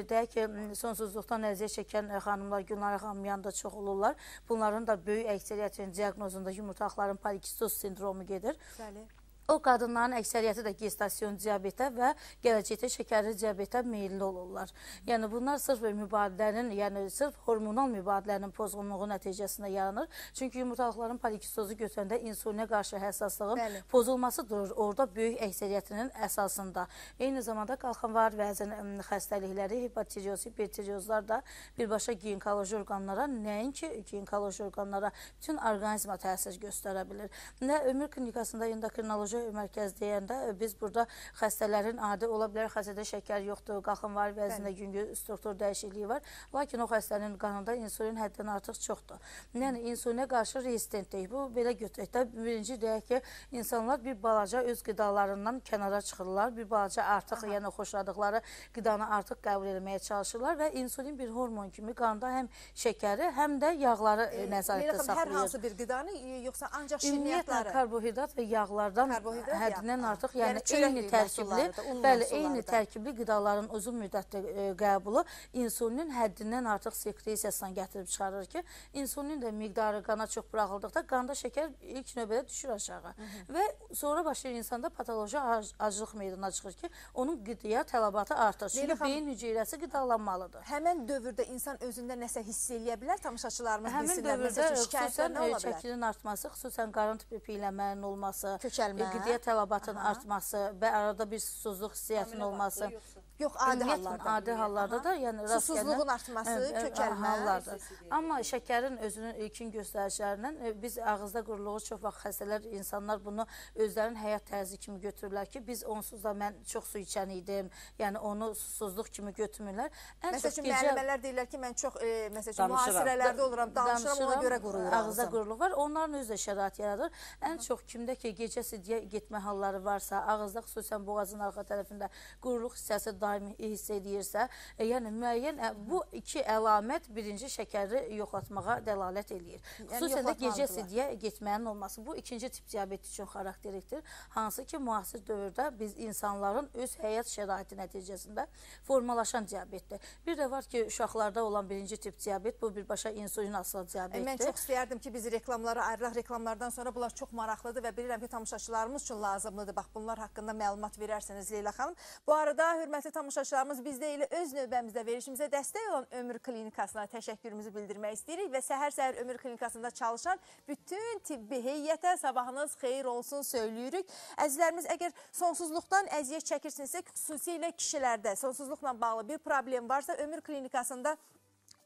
deyək ki, sonsuzluqdan əziyyət çəkən xanımlar Gülnara xanım yanında çox olurlar. Bunların da böyük əksəriyyətinin diaqnozunda yumurtaqların polikistoz sindromu gedir. Bəli. O qadınların əksəriyyəti də gestasyon diabetə və gələcəkdə şəkərli diabetə meyilli olurlar. Yəni bunlar sırf mübadilənin, yəni sırf hormonal mübadilənin pozğunluğu nəticəsində yaranır. Çünki yumurtalıqların polikistozu götürəndə insulinə qarşı həssaslığın Bəli. pozulması durur. Orada böyük əksəriyyətinin əsasında. Eyni zamanda qalxanvar vəzin xəstəlikləri, hipotireoz, hipertireozlar da birbaşa ginekoloji orqanlara, nəinki ginekoloji orqanlara, bütün orqanizma təsir göstərə bilir. Və ömür klinikasında endokrinoloji mərkəz deyəndə biz burada xəstələrin adi ola bilər, xəstədə şəkər yoxdur, qalxanvari vəzində yüngül struktur dəyişikliyi var. Lakin o xəstənin qanında insulin həddən artıq çoxdur. Yəni insulinə qarşı rezistentlik. Bu belə götürək də birinci deyək ki, insanlar bir balaca öz qidalarından kənara çıxırlar, bir balaca artıq, yəni xoşladıqları qidanı artıq qəbul etməyə çalışırlar və insulin bir hormon kimi qanda həm şəkəri, həm də yağları nəzarətdə saxlayır. Hər hansı bir qidanı, yoxsa ancaq Ümumiyyətlə şirniyyatları? Karbohidrat və yağlardan həddindən artıq, yəni eyni tərkibli, bəli, eyni tərkibli qidaların uzun müddətli qəbulu insulinin həddindən artıq sekresiyasından gətirib çıxarır ki, insulinin də miqdarı qana çox buraxıldıqda qanda şəkər ilk növbədə düşür aşağı və sonra başlayır insanda patoloji aclıq meydana çıxır ki, onun qidaya tələbatı artır. Çünki beyin hüceyrəsi qidalanmalıdır. Həmən dövrdə insan özündə nəsə hiss eləyə bilər, tamaşaçılarımız Həmin bilsinlər, dövrdə məsəl üçün şikayətlər nə ola bilər? çəkinin artması, xüsusən qarın tipi piyləmənin olması, Kökəlmə. qidaya tələbatın artması və arada bir susuzluq hissiyatının olması. Yox, adi Ümumiyyətlə, hallarda. adi hallarda da, yəni rast gələn Susuzluğun artması, kökəlmə. hallardır. Amma şəkərin özünün ilkin göstəricilərindən biz ağızda quruluğu çox vaxt xəstələr, insanlar bunu özlərinin həyat tərzi kimi götürürlər ki, biz onsuz da mən çox su içən idim, yəni onu susuzluq kimi götürmürlər. Məsəl üçün, müəllimələr deyirlər ki, mən çox mühasirələrdə oluram, danışıram, ona görə quruyur ağızda quruluq var. Onların özü də şərait yaradır. Ən çox kimdə ki, gecə sidyə getmə halları varsa, ağızda xüsusən boğazın arxa tərəfində quruluq hissəsi daimi hiss edirsə, yəni müəyyən bu iki əlamət birinci şəkəri yoxlatmağa dəlalət eləyir. Xüsusən də gecə sidyə getməyin olması. Bu ikinci tip diabet üçün xarakterikdir. Hansı ki, müasir dövrdə biz insanların öz həyat şəraiti nəticəsində formalaşan diabetdir. Bir də var ki, uşaqlarda olan birinci tip diabet, bu birbaşa insulin asılı diabetdir. Mən çox istəyərdim ki, bizi reklamlara ayrılaq. Reklamlardan sonra bunlar çox maraqlıdır və bilirəm ki, tamaşaçılarımız üçün lazımlıdır. Bax, bunlar haqqında məlumat verərsiniz Leyla xanım. Bu arada, hörmətli tamaşaçılarımız, biz də elə öz növbəmizdə verilişimizə dəstək olan Ömür Klinikasına təşəkkürümüzü bildirmək istəyirik və səhər-səhər Ömür Klinikasında çalışan bütün tibbi heyətə sabahınız xeyir olsun söyləyirik. Əzizlərimiz, əgər sonsuzluqdan əziyyət çəkirsinizsə, xüsusilə kişilərdə sonsuzluqla bağlı bir problem varsa, Ömür Klinikasında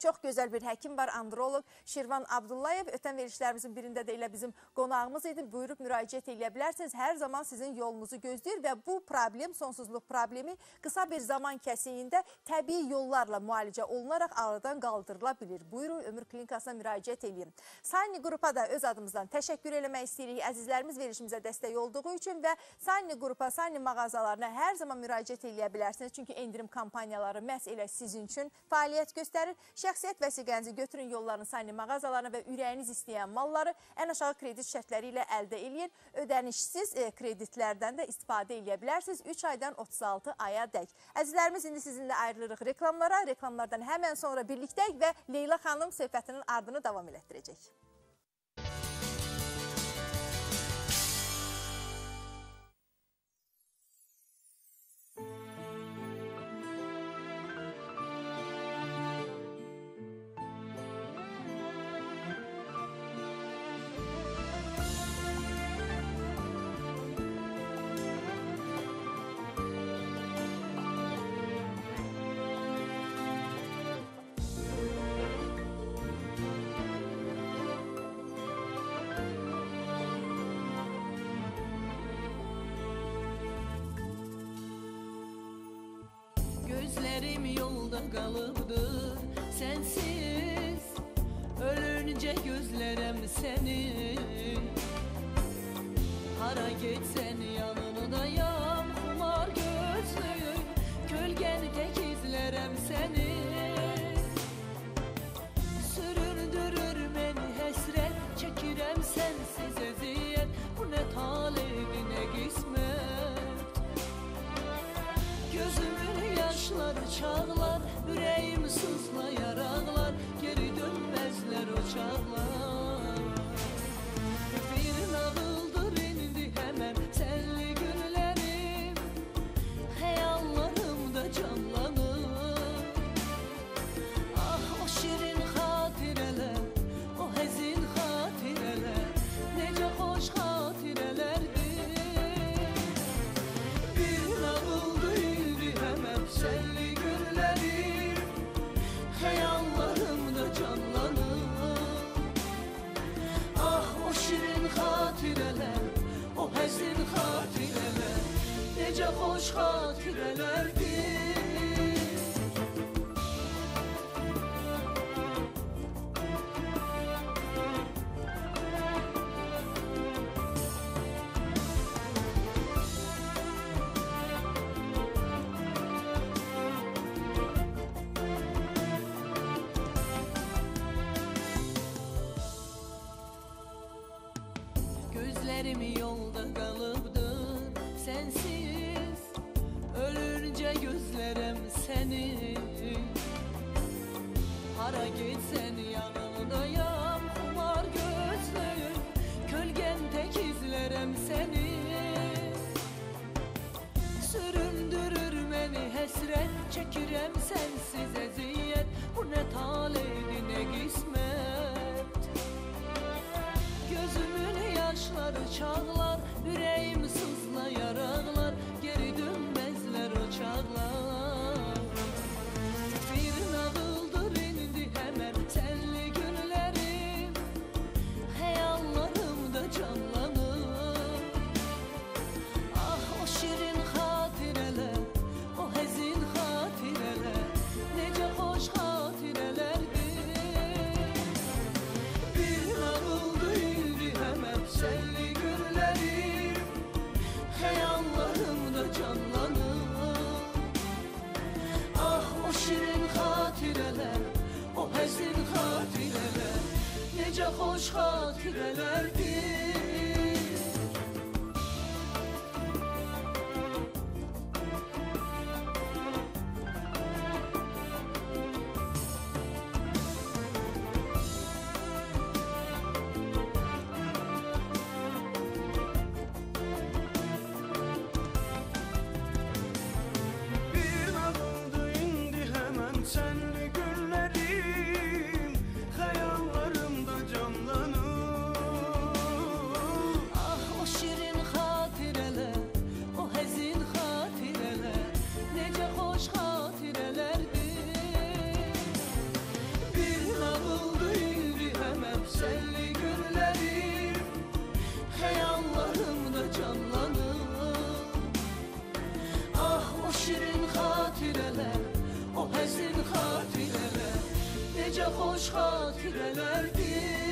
çox gözəl bir həkim var, androloq Şirvan Abdullayev. Ötən verilişlərimizin birində də elə bizim qonağımız idi. Buyurub müraciət edə bilərsiniz. Hər zaman sizin yolunuzu gözləyir və bu problem, sonsuzluq problemi qısa bir zaman kəsiyində təbii yollarla müalicə olunaraq aradan qaldırıla bilir. Buyurun, Ömür Klinikasına müraciət edin. Sani qrupa da öz adımızdan təşəkkür eləmək istəyirik. Əzizlərimiz verilişimizə dəstək olduğu üçün və Sani qrupa, Sani mağazalarına hər zaman müraciət edə bilərsiniz. Çünki endirim kampaniyaları məhz elə sizin üçün fəaliyyət göstərir. Şəxsiyyət vəsiqənizi götürün yolların Sani mağazalarına və ürəyiniz istəyən malları ən aşağı kredit şərtləri ilə əldə eləyin. Ödənişsiz kreditlərdən də istifadə edə bilərsiniz 3 aydan 36 aya dək. Əzizlərimiz, indi sizinlə ayrılırıq reklamlara. Reklamlardan həmən sonra birlikdəyik və Leyla xanım söhbətinin ardını davam elətdirəcək. kalıbdır sensiz. Ölünce gözlerem senin. Hara geçsen yanındayam, kumar gözlüyüm, kölgeni tek izlerem seni. Süründürür beni hesret, çekirem sensiz eziyet. Bu ne talihdi ne kısmet. Gözümün yaşları çağlar, yüreğim sızlayar ağlar. Geri dönmezler o çağlar. Bir nağıldır indi hemen senli günlerim, hayallarımda canlanır. Ah o şirin hatireler, o hezin hatireler, nece hoş hatirelerdir. Bir nağıldır indi hemen senli günlerim, hayallarımda canlanır. Ah o şirin hatireler, o hezin hatireler, nece hoş hatirelerdir. Gözlerim yolda kalıbdır sensiz. Ölünce gözlerem seni. Hara gitsen yanındayam, kumar gözlüyüm, kölgen tek izlerem seni. Süründürür beni hesret, çekirem sensiz eziyet. Bu ne talihdi ne kısmet. Gözümün yaşları çağlar, yüreğim sızlayar ağlar. Geri dönmezler o çağlar. Bir nağıldır indi hemen senli günlerim, hayallarımda canlanır. Ah o şirin hatireler, o hezin hatireler, nece hoş hatirelerdir. Bir nağıldır indi hemen senli günlerim, hayallarımda canlanır. Ah o şirin hatireler, o hezin hatireler, nece hoş hatirelerdir. Bir nağıldı indi hemen senli günlerim, hayallarımda canlanır. Ah o şirin hatireler, o hezin hatireler, nece hoş hatirelerdir. Bir nağıldı indi hemen senli günlerim, hayallarımda canlanır. Ah o şirin hatireler, o hezin hatireler, nece hoş hatirelerdir.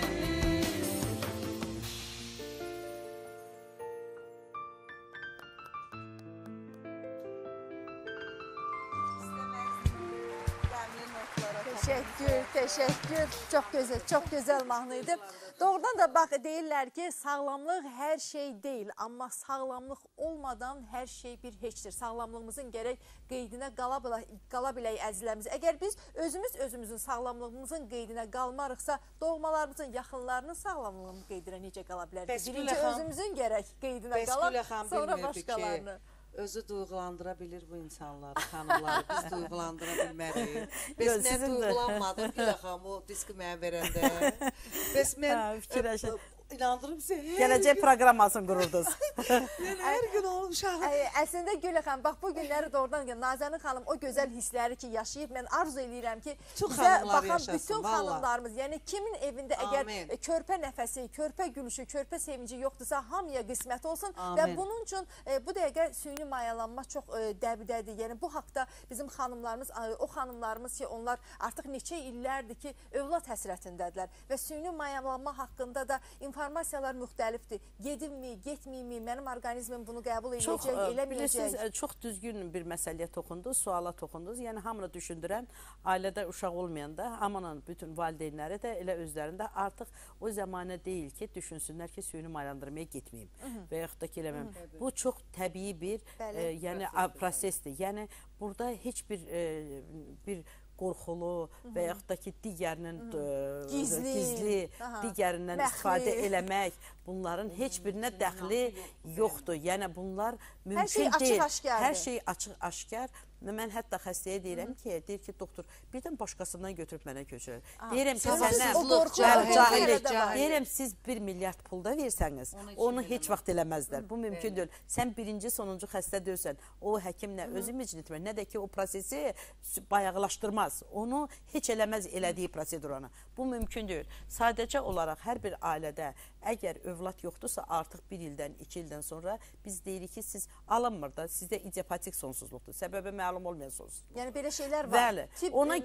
Teşekkür. Çok güzel mahnıydı. Doğrudan da bak deyirlər ki, sağlamlıq hər şey deyil, amma sağlamlıq olmadan hər şey bir heçdir. Sağlamlığımızın gərək qeydinə qala bilək əzizlərimiz. Əgər biz özümüzün sağlamlığımızın qeydinə qalmarıqsa, doğmalarımızın, yaxınlarının sağlamlığının qeydinə necə qala bilərik? Birinci özümüzün gərək qeydinə qalaq, sonra başqalarını. Özü duyğulandıra bilir bu insanları, xanımları. Biz duyğulandıra bilmərik. Bəs mən duyğulanmadım Gülə xanım o diski mənə verəndə. Bəs mən İnandırım seni. Gələcək proqramasını qururdunuz. Hər gün onun uşağı. Əslində Gülə xanım, bax bu günləri doğrudan Nazənin xanım o gözəl hissləri ki yaşayıb, mən arzu eləyirəm ki, Çox bizə xanımlar baxan yaşasın, bütün vallahi. xanımlarımız, yəni kimin evində əgər Amin. körpə nəfəsi, körpə gülüşü, körpə sevinci yoxdursa, hamıya qismət olsun və Amin. bunun üçün bu dəqiqə süni mayalanma çox dəbdədir. Yəni bu haqda bizim xanımlarımız, o xanımlarımız ki, onlar artıq neçə illərdir ki, övlad həsrətindədirlər və süni mayalanma haqqında da informasiyalar müxtəlifdir. Gedimmi, getmiyimi, mənim orqanizmim bunu qəbul edəcək, eləməyəcək. Bilirsiniz, çox düzgün bir məsələyə toxundunuz, suala toxundunuz. Yəni hamını düşündürən, ailədə uşaq olmayanda hamının bütün valideynləri də elə özlərində artıq o zəmanə deyil ki, düşünsünlər ki, süni maylandırmaya getməyim və yaxud da ki, eləməm. Bu çox təbii bir yəni prosesdir. Yəni burada heç bir qorxulu və yaxud da ki, digərinin gizli, digərindən istifadə eləmək, bunların heç birinə dəxli yoxdur. Yəni bunlar mümkün deyil. Hər şey açıq-aşkar. Mən hətta xəstəyə deyirəm ki, deyir ki, doktor, birdən başqasından götürüb mənə köçürür. Deyirəm ki, deyirəm, siz 1 milyard pulda versəniz, onu heç vaxt eləməzlər. Bu mümkün deyil. Sən birinci, sonuncu xəstə deyirsən, o həkimlə özü micnitmir. Nə də ki, o prosesi bayağılaşdırmaz. Onu heç eləməz elədiyi proseduranı. Bu mümkün deyil. Sadəcə olaraq hər bir ailədə əgər övlad yoxdursa, artıq 1 ildən, 2 ildən sonra biz deyirik ki, siz alınmır da, sizdə idiopatik sonsuzluqdur. Səbəbi məlum olmayan sonsuzluq. Yəni belə şeylər var. Bəli. Ona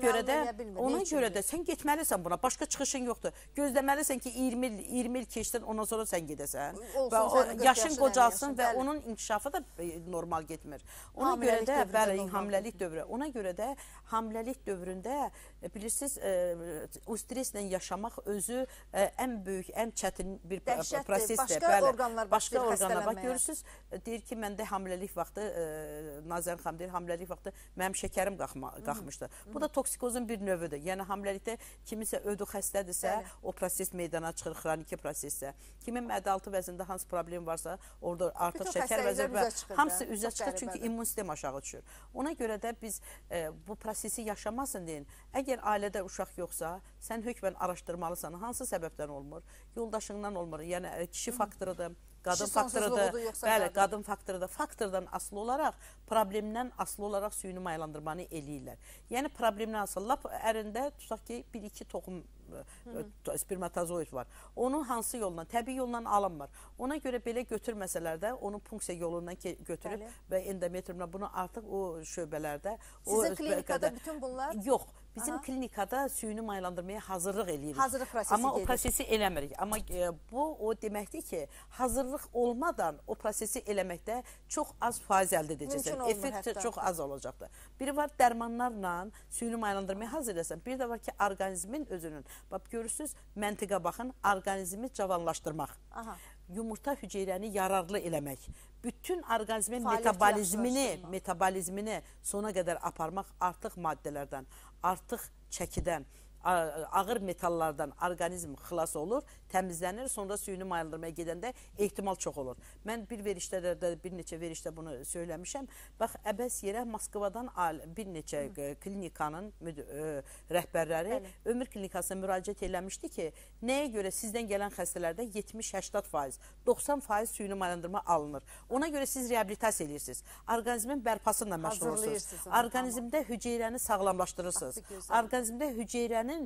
görə də sən getməlisən buna. Başqa çıxışın yoxdur. Gözləməlisən ki, 20 il keçdən, ondan sonra sən gedəsən. Yaşın qocalsın və onun inkişafı da normal getmir. Ona görə də, bəli, hamiləlik dövrü. Ona görə də hamiləlik dövründə bilirsiniz, o streslə yaşamaq özü ən böyük, ən çətin bir prosesdir. Başqa orqanlar başqa orqanlar. Bax, görürsünüz, deyir ki, məndə hamiləlik vaxtı, Nazərin xanım deyir, hamiləlik vaxtı mənim şəkərim qalxmışdı. Bu da toksikozun bir növüdür. Yəni, hamiləlikdə kimisə ödü xəstədirsə, o proses meydana çıxır, xroniki prosesdə. Kimin mədə-altı vəzində hansı problem varsa, orada artıq şəkər vəzində hamısı üzə çıxır, çünki immun sistem aşağı düşür. Ona görə də biz bu prosesi yaşamasın deyin. Əgər ailədə uşaq yoxsa, sən hökmən araşdırmalısan, hansı səbəbdən olmur? Yoldaşından olmur. Yəni, kişi faktorudur, qadın faktorudur. Bəli, qadın faktorudur. Faktordan asılı olaraq, problemdən asılı olaraq süni mayalandırmanı eləyirlər. Yəni, problemdən asılı. Lap ərində, tutaq ki, 1-2 toxum spermatozoid var. Onu hansı yolla? Təbii yolla alınmır. Ona görə belə götürməsələr də onu punksiya yolundan götürüb və endometriumla bunu artıq o şöbələrdə... Sizin klinikada bütün bunlar? Yox. Bizim klinikada süni mayalandırmaya hazırlıq eləyirik. Hazırlıq prosesi Amma o prosesi eləmirik. Amma bu o deməkdir ki, hazırlıq olmadan o prosesi eləməkdə çox az faiz əldə edəcəksən. Effekt çox az olacaqdır. Biri var dərmanlarla süni mayalandırmaya hazırlasan. Bir də var ki, orqanizmin özünün. Bax, görürsünüz, məntiqə baxın, orqanizmi cavanlaşdırmaq. Yumurta hüceyrəni yararlı eləmək. Bütün orqanizmin metabolizmini sona qədər aparmaq artıq maddələrdən, artıq çəkidən, ağır metallardan orqanizm xilas olur, təmizlənir, sonra süni mayalandırmaya gedəndə ehtimal çox olur. Mən bir neçə verişdə bunu söyləmişəm. Bax, əbəs yerə Moskvadan bir neçə klinikanın rəhbərləri ömür klinikasına müraciət eləmişdi ki, nəyə görə sizdən gələn xəstələrdə 70-80%, 90% süni mayalandırma alınır. Ona görə siz reabilitasiya edirsiniz. Orqanizmin bərpasıyla məşğul olursunuz. Orqanizmdə hüceyrəni sağlamlaşdırırsınız. Orqanizmdə hüceyrənin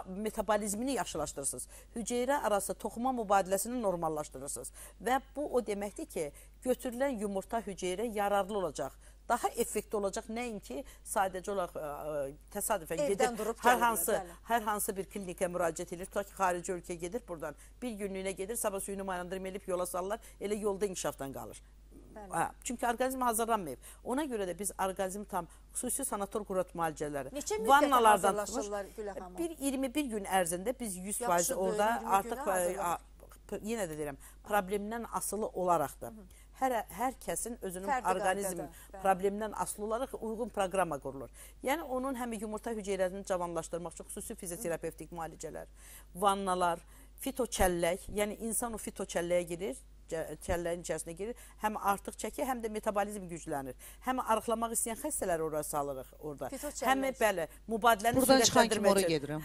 metabolizmini yaxşılaşdırırsınız. Hüceyrə arası toxuma mübadiləsini normallaşdırırsınız. Və bu o deməkdir ki, götürülən yumurta hüceyrə yararlı olacaq. Daha effektiv olacaq, nəinki sadəcə olaraq təsadüfən gedir, hər hansı bir klinikə müraciət edir, tutaq ki, xarici ölkəyə gedir buradan, bir günlüyünə gedir, sabah süni mayalandırma elib yola salırlar, elə yolda inkişafdan qalır. Çünki orqanizm hazırlanmayıb. Ona görə də biz orqanizm tam xüsusi sanator qurut müalicələri. Neçə müddətə hazırlaşırlar Gülə xanım? 21 gün ərzində biz 100% orada artıq, yenə də deyirəm, problemdən asılı olaraqdır. Hər kəsin özünün orqanizm problemdən asılı olaraq uyğun proqrama qurulur. Yəni, onun həm yumurta hüceyrəsini cavanlaşdırmaq üçün xüsusi fizioterapevtik müalicələr, vannalar, fitoçəllək, yəni insan o fitoçəlləyə girir, kəllərin içərisinə girir. Həm artıq çəki, həm də metabolizm güclənir. Həm arıqlamaq istəyən xəstələri ora salırıq orada. Həm bəli, mübadiləni sürətləndirmək üçün.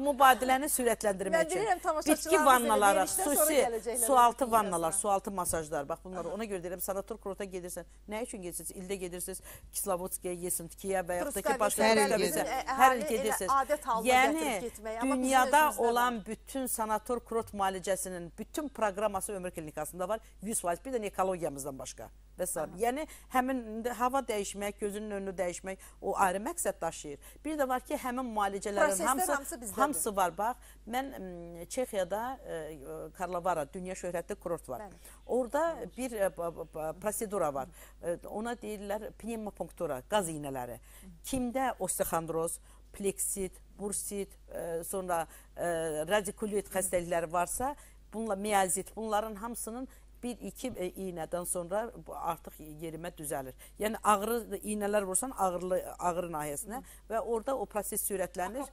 Mübadiləni sürətləndirmək üçün. Bitki vannaları, xüsusi sualtı vannalar, sualtı masajlar. Bax bunlar ona görə deyirəm, sanator kurorta gedirsən. Nə üçün gedirsiniz? İldə gedirsiniz Kislovodskaya, Yesimtkiyə və yaxud da ki, başqa hər il gedirsiniz. Yəni, dünyada olan bütün sanator kurort müalicəsinin bütün proqraması ömür klinikasında var. 100%. Bir də ekologiyamızdan başqa. Yəni, həmin hava dəyişmək, gözünün önünü dəyişmək o ayrı məqsəd daşıyır. Bir də var ki, həmin müalicələrin hamısı var. Bax, mən Çexiyada Karlovara, dünya şöhrətli kurort var. Orada bir prosedura var. Ona deyirlər pneumopunktura, qaz iynələri. Kimdə osteoxondroz, pleksit, bursit, sonra radikulit xəstəlikləri varsa, bununla miazit, bunların hamısının 1-2 iynədən sonra artıq yerimə düzəlir. Yəni, ağrı iynələr vursan ağrı nahiyəsinə və orada o proses sürətlənir.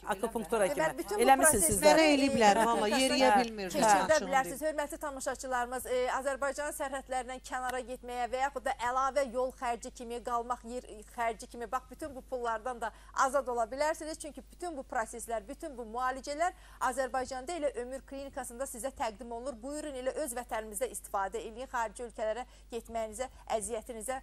Akupunktura kimi. Eləmişsiniz sizlər. Mənə eləyiblər, valla, yeriyə bilmir. Keçirdə bilərsiniz. Hörmətli tamaşaçılarımız, Azərbaycan sərhədlərindən kənara getməyə və yaxud da əlavə yol xərci kimi, qalmaq yer xərci kimi, bax, bütün bu pullardan da azad ola bilərsiniz. Çünki bütün bu proseslər, bütün bu müalicələr Azərbaycanda elə ömür klinikasında sizə təqdim olunur. Buyurun, elə öz vətənimizdə istifadə edin, xarici ölkələrə getməyinizə, əziyyətinizə,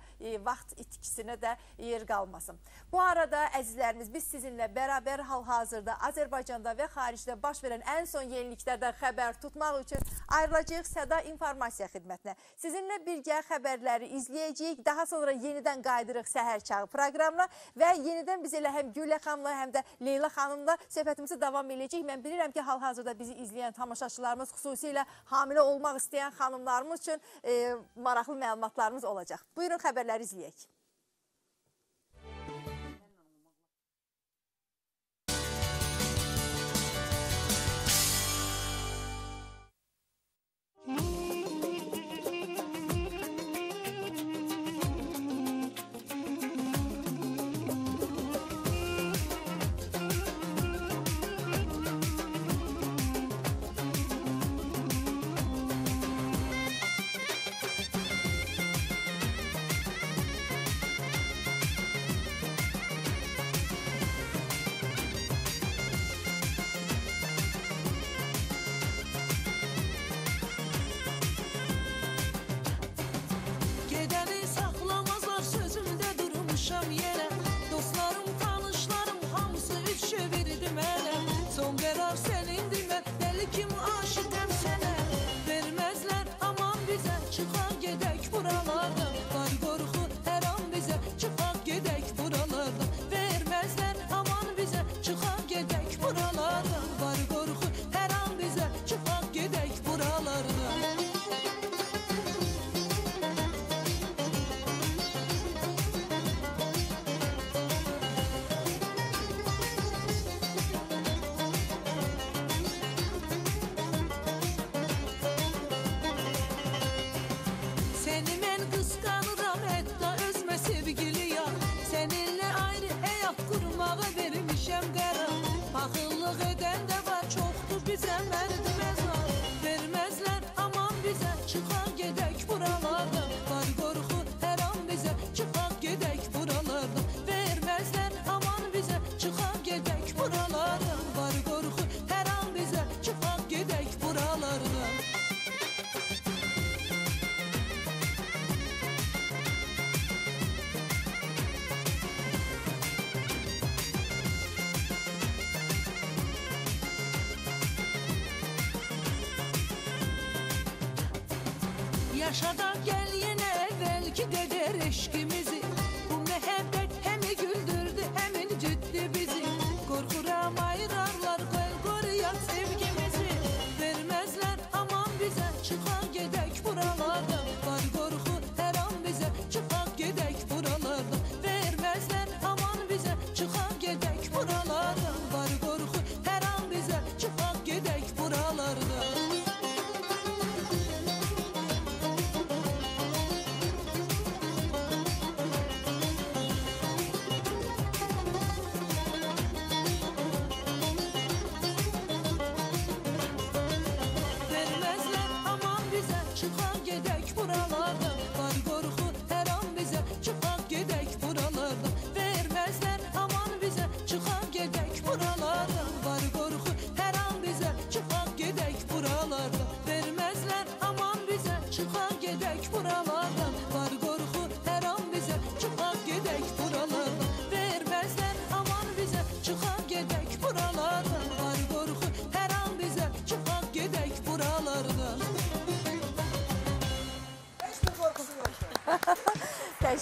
vaxt itkisinə də yer qalmasın. Bu arada, əzizlərimiz, biz sizinlə bərabər hal-hazırda Azərbaycanda və xaricdə baş verən ən son yeniliklərdən xəbər tutmaq üçün ayrılacaq Səda İnformasiya xidmətinə. Sizinlə birgə xəbərləri izləyəcəyik, daha sonra yenidən qaydırıq Səhər Çağı proqramına və yenidən biz elə həm Gülə xanımla, həm də Leyla xanımla söhbətimizi davam edəcəyik. Mən bilirəm ki, hal-hazırda bizi izləyən tamaşaçılarımız, xüsusilə hamilə olmaq istəyən xanımlarımız üçün maraqlı məlumatlarımız olacaq. Buyurun, xəbərləri izləyək. Yaşadan gel yine belki deder eşkimizi. Bu mehabbet hem güldürdü hem incüttü bizi. Korkuram ayrarlar koruyan sevgimizi. Vermezler aman bize çıkar gedek buralardan. Var korku her an bize çıkar gedek buralardan. Vermezler aman bize çıkar gedek buralardan. Var korku her an bize çıkar gedek buralardan.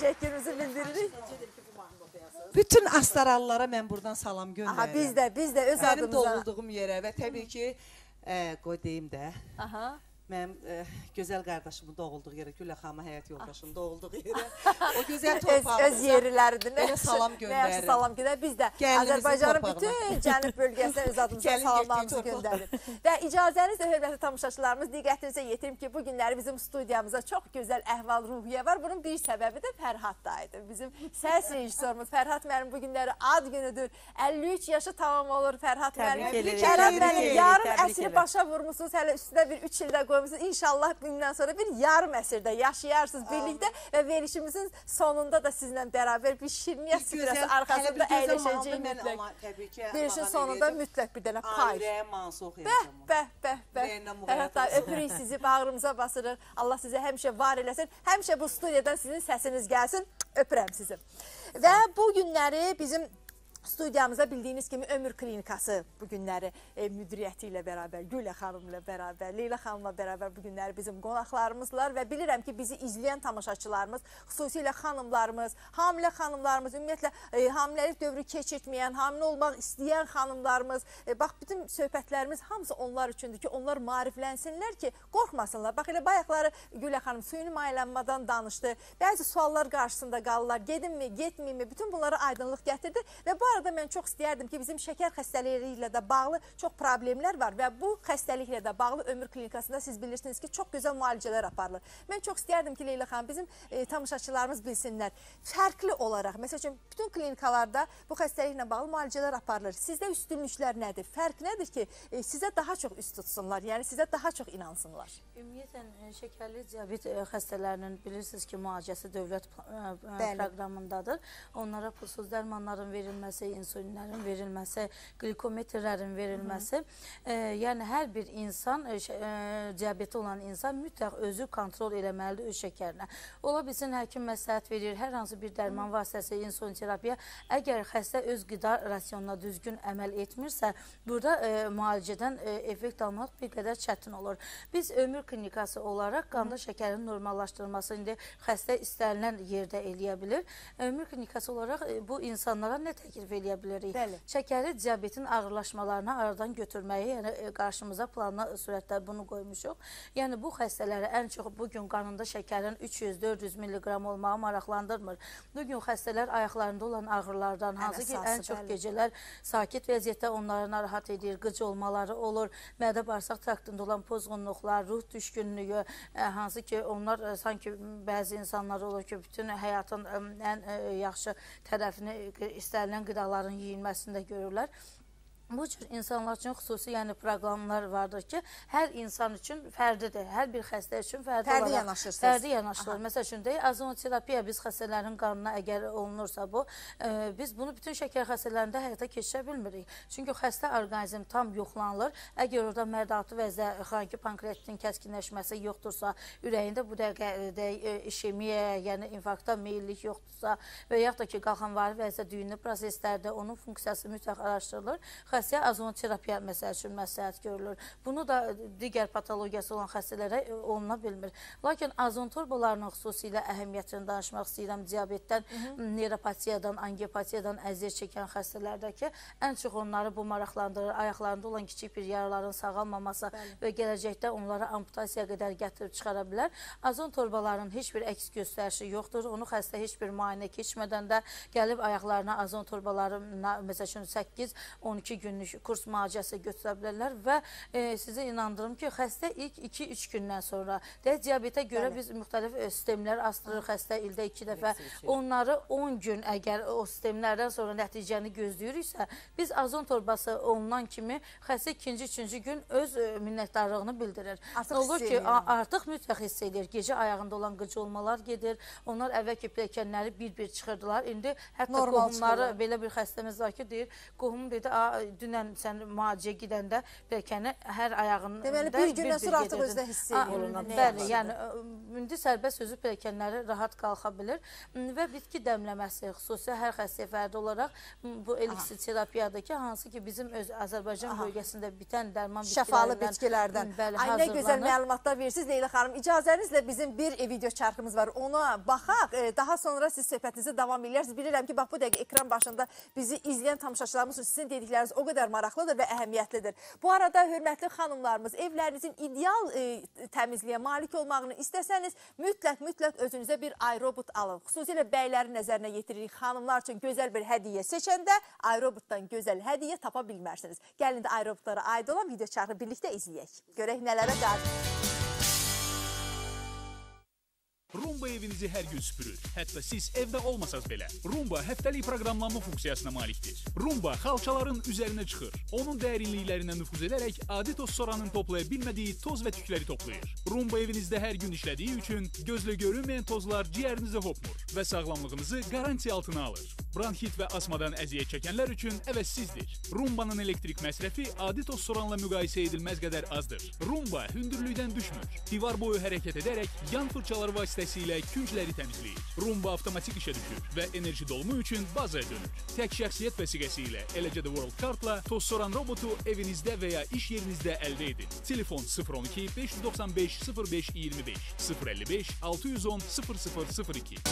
təşəkkürümüzü bildiririk. Bütün astarallara mən buradan salam göndərirəm. Aha, biz də öz Mənim adımıza. doğulduğum yerə və təbii ki, qoy deyim də, Aha. mənim gözəl qardaşımın doğulduğu yerə, Gülə xanımın həyat yoldaşının doğulduğu yerə, o gözəl Öz torpağımıza yerləridir. belə salam Nə yaxşı göndərirəm. salam göndərir. Biz də Gəlinimizin Azərbaycanın torpağına. bütün cənub bölgəsinə öz adımıza Gəlin salamlarımızı getdik torpağa. göndəririk. Və icazənizlə hörmətli tamaşaçılarımız, diqqətinizə yetirim ki, bu günləri bizim studiyamıza çox gözəl əhval-ruhiyyə var. Bunun bir səbəbi də Fərhad dayıdır. Bizim səs rejissorumuz Fərhad mənim bu günləri ad günüdür. 53 yaşı tamam olur Fərhad mənim. Təbrik edirik. Fərhad Təbrik mənim edirik, yarım təbrik əsri edirik. başa vurmusunuz. Hələ üstünə bir 3 ildə qoymusunuz. İnşallah bundan sonra bir yarım əsrdə yaşayarsınız birlikdə və verilişimizin sonunda da sizinlə bərabər bir şirniyyət süfrəsi arxasında əyləşəcəyik mütləq. Verilişin sonunda mütləq bir dənə pay. Ürəyəm mansı Bəh, oxuyacam. bəh, bəh, bəh. Ürəyindən müğəyyət Fərhad olsun. öpürük sizi, bağrımıza basırıq. Allah sizi həmişə var eləsin. Həmişə bu studiyadan sizin səsiniz gəlsin. Öpürəm sizi. Və bu günləri bizim studiyamıza bildiyiniz kimi Ömür Klinikası bu günləri müdiriyyəti ilə bərabər, Gülə xanım ilə bərabər, Leyla xanımla bərabər bu günləri bizim qonaqlarımızlar və bilirəm ki, bizi izləyən tamaşaçılarımız, xüsusilə xanımlarımız, hamilə xanımlarımız, ümumiyyətlə hamiləlik dövrü keçirtməyən, hamilə olmaq istəyən xanımlarımız, bax, bütün söhbətlərimiz hamısı onlar üçündür ki, onlar maariflənsinlər ki, qorxmasınlar. Bax, elə bayaqları Gülə xanım suyunu maylanmadan danışdı, bəzi suallar qarşısında qalırlar, gedinmi, getməyimi, bütün bunlara aydınlıq gətirdi və bu arada mən çox istəyərdim ki, bizim şəkər xəstəlikləri ilə də bağlı çox problemlər var və bu xəstəliklə də bağlı Ömür Klinikasında siz bilirsiniz ki, çox gözəl müalicələr aparılır. Mən çox istəyərdim ki, Leyla xanım, bizim tamaşaçılarımız bilsinlər, fərqli olaraq, məsəl üçün, bütün klinikalarda bu xəstəliklə bağlı müalicələr aparılır. Sizdə üstünlüklər nədir? Fərq nədir ki, sizə daha çox üst tutsunlar, yəni sizə daha çox inansınlar? Ümumiyyətən, şəkərli diabet xəstələrinin bilirsiniz ki, müalicəsi dövlət proqramındadır. Onlara pulsuz dərmanların verilməsi, insulinlərin verilməsi, qlikometrlərin verilməsi. Yəni, hər bir insan, diabeti olan insan mütləq özü kontrol eləməlidir öz şəkərinə. Ola bilsin, həkim məsləhət verir, hər hansı bir dərman vasitəsi, insulin terapiya. Əgər xəstə öz qida rasionuna düzgün əməl etmirsə, burada müalicədən effekt almaq bir qədər çətin olur. Biz Ömür Klinikası olaraq qanda şəkərin normallaşdırılması indi xəstə istənilən yerdə eləyə bilir. Ömür Klinikası olaraq bu insanlara nə təklif eləyə bilərik? Bəli. Şəkəri diabetin ağırlaşmalarını aradan götürməyi, yəni qarşımıza planlı surətdə bunu qoymuşuq. Yəni bu xəstələri ən çox bugün qanında şəkərin 300-400 milliqram olmağı maraqlandırmır. Bugün xəstələr ayaqlarında olan ağrılardan, hansı ki ən çox gecələr sakit vəziyyətdə onları narahat edir, qıc olmaları olur, mədə-bağırsaq traktında olan pozğunluqlar, ruh düşkünlüyü, hansı ki onlar sanki bəzi insanlar olur ki, bütün həyatın ən yaxşı tərəfini istənilən qidaların yeyilməsində görürlər. Bu cür insanlar üçün xüsusi proqramlar vardır ki, hər insan üçün fərdidir. Hər bir xəstə üçün fərdi yanaşırsınız. Fərdi yanaşılır. Məsəl üçün, azonoterapiya biz xəstələrin qanına əgər olunursa bu, biz bunu bütün şəkər xəstələrində həyata keçirə bilmirik. Çünki xəstə orqanizm tam yoxlanılır. Əgər orada mədalı vəzdə xroniki pankreatin kəskinləşməsi yoxdursa, ürəyində bu dəqiqə işemiya, yəni infarkta meyillik yoxdursa və yaxud da ki, qalxanvari vəzdə düyünlü proseslərdə onun funksiyası mütləq araşdırılır. Xəstəyə azonoterapiya məsəl üçün məsləhət görülür. Bunu da digər patologiyası olan xəstələrə oluna bilmir. Lakin azon turbolarının xüsusilə əhəmiyyətini danışmaq istəyirəm. Diabetdən, neuropatiyadan, angiopatiyadan əziyyət çəkən xəstələrdəki ən çox onları bu maraqlandırır. Ayaqlarında olan kiçik bir yaraların sağalmaması və gələcəkdə onlara amputasiyaya qədər gətirib çıxara bilər. Azon torbalarının heç bir əks göstərişi yoxdur. Onu xəstə heç bir müayinə keçmədən də gəlib ayaqlarına azon torbaları, məsəl üçün 8-12 günlük kurs müalicəsi götürə bilərlər və sizə inandırım ki, xəstə ilk 2-3 gündən sonra diabetə görə biz müxtəlif sistemlər astırır xəstə ildə 2 dəfə. Onları 10 gün əgər o sistemlərdən sonra nəticəni gözləyiriksə, biz azon torbası olunan kimi xəstə 2-3-cü gün öz minnətdarlığını bildirir. Olur ki, artıq mütləq hiss edir. Gecə ayağında olan qıc olmalar gedir. Onlar əvvəlki pilləkənləri bir-bir çıxırdılar. İndi hətta qohumları, belə bir xəstəmiz var ki, deyir, qohum dedi, dünən sən müalicəyə gedəndə pilləkəni hər ayağının Deməli, bir gündən sonra artıq özünə hiss edir. Bəli, yəni indi sərbəst sözü pilləkənləri rahat qalxa bilir və bitki dəmləməsi, xüsusi hər xəstəyə fərdi olaraq bu eliksir terapiyadır ki, hansı ki bizim öz Azərbaycan bölgəsində bitən dərman şəfalı bitkilərdən. Ay, nə gözəl məlumatlar verirsiniz Leyla xanım. İcazənizlə bizim bir video çarxımız var. Ona baxaq. Daha sonra siz söhbətinizə davam edirsiniz. Bilirəm ki, bax bu dəqiqə ekran başında bizi izləyən tamaşaçılarımız üçün sizin dedikləriniz o qədər maraqlıdır və əhəmiyyətlidir. Bu arada hörmətli xanımlarımız, evlərinizin ideal təmizliyə malik olmağını istəsəniz, mütləq özünüzə bir iRobot alın. Xüsusilə bəyləri nəzərinə yetiririk. Xanımlar üçün gözəl bir hədiyyə seçəndə iRobotdan gözəl hədiyyə tapa bilmərsiniz. Gəlin də iRobotlara aid olan video çarxı birlikdə izləyək. Görək nələrə qadir. Rumba evinizi hər gün süpürür. Hətta siz evdə olmasaz belə. Rumba həftəlik proqramlanma funksiyasına malikdir. Rumba xalçaların üzərinə çıxır. Onun dərinliklərinə nüfuz edərək adi toz soranın toplaya bilmədiyi toz və tükləri toplayır. Rumba evinizdə hər gün işlədiyi üçün gözlə görünməyən tozlar ciyərinizə hopmur və sağlamlığınızı qarantiya altına alır. Bronxit və asmadan əziyyət çəkənlər üçün əvəzsizdir. Rumbanın elektrik məsrəfi adi toz soranla müqayisə edilməz qədər azdır. Rumba hündürlükdən düşmür. Divar boyu hərəkət edərək yan fırçalar vasitəsilə küncləri təmizləyir. Rumba avtomatik işə düşür və enerji dolumu üçün bazaya dönür. Tək şəxsiyyət vəsiqəsi ilə, eləcə də World Card'la toz soran robotu evinizdə və ya iş yerinizdə əldə edin. Telefon 012 595 05 25 055 610 0002.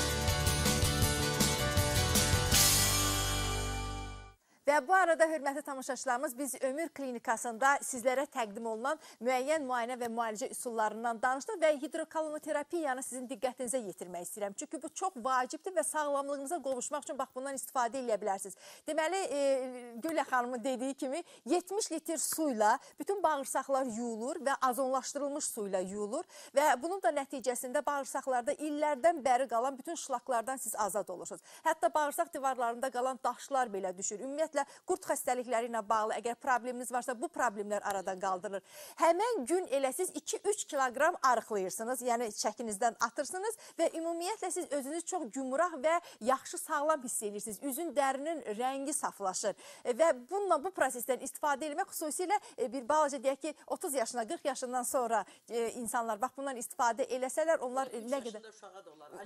Və bu arada hörmətli tamaşaçılarımız biz Ömür Klinikasında sizlərə təqdim olunan müəyyən müayinə və müalicə üsullarından danışdıq və hidrokolonoterapiyanı sizin diqqətinizə yetirmək istəyirəm. Çünki bu çox vacibdir və sağlamlığınıza qovuşmaq üçün bax bundan istifadə edə bilərsiniz. Deməli, Gülə xanımın dediyi kimi 70 litr suyla bütün bağırsaqlar yuyulur və azonlaşdırılmış suyla yuyulur və bunun da nəticəsində bağırsaqlarda illərdən bəri qalan bütün şlaklardan siz azad olursunuz. Hətta bağırsaq divarlarında qalan daşlar belə düşür. Ümumiyyətlə, qurd xəstəlikləri ilə bağlı əgər probleminiz varsa, bu problemlər aradan qaldırılır. Həmən gün elə siz 2-3 kiloqram arıqlayırsınız, yəni çəkinizdən atırsınız və ümumiyyətlə siz özünüz çox gümrah və yaxşı sağlam hiss edirsiniz. Üzün, dərinin rəngi saflaşır və bununla bu prosesdən istifadə etmək xüsusilə bir balaca deyək ki, 30 yaşına, 40 yaşından sonra insanlar bax bundan istifadə eləsələr, onlar nə qədər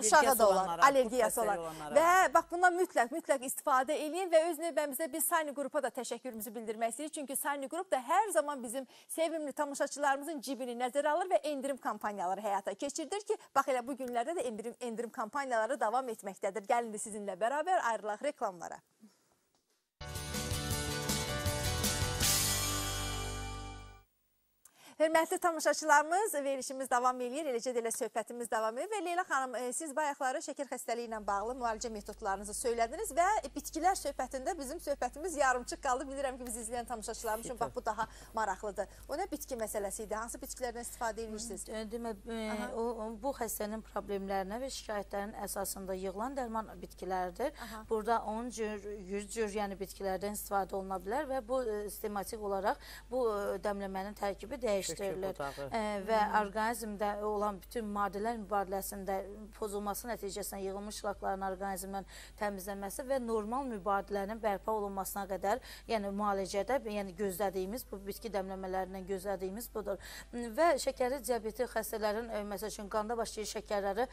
uşağa da olar, allergiyası olar və bax bundan mütləq istifadə eləyin və öz növbəmizdə biz Sani qrupa da təşəkkürümüzü bildirmək istəyirik. Çünki Sani qrup da hər zaman bizim sevimli tamaşaçılarımızın cibini nəzərə alır və endirim kampanyaları həyata keçirdir ki, bax elə bu günlərdə də endirim kampanyaları davam etməkdədir. Gəlin də sizinlə bərabər ayrılaq reklamlara. Hörmətli tamaşaçılarımız, verilişimiz davam edir, eləcə də elə söhbətimiz davam edir və Leyla xanım, siz bayaqları şəkər xəstəliyi ilə bağlı müalicə metodlarınızı söylədiniz və bitkilər söhbətində bizim söhbətimiz yarımçıq qaldı. Bilirəm ki, biz izləyən tamaşaçılarımız üçün bax bu daha maraqlıdır. O nə bitki məsələsi idi? Hansı bitkilərdən istifadə edirsiniz? Bu xəstənin problemlərinə və şikayətlərin əsasında yığılan dərman bitkilərdir. Burada 10 cür, 100 cür yəni bitkilərdən istifadə oluna bilər və bu sistematik olaraq bu dəmləmənin tərkibi dəyişir. Və orqanizmdə olan bütün maddələr mübadiləsində pozulması nəticəsində yığılmış şlakların orqanizmdən təmizlənməsi və normal mübadilənin bərpa olunmasına qədər, yəni müalicədə, yəni gözlədiyimiz, bu bitki dəmləmələrindən gözlədiyimiz budur. Və şəkərli diabeti xəstələrin, məsəl üçün, qanda başlayır şəkərləri,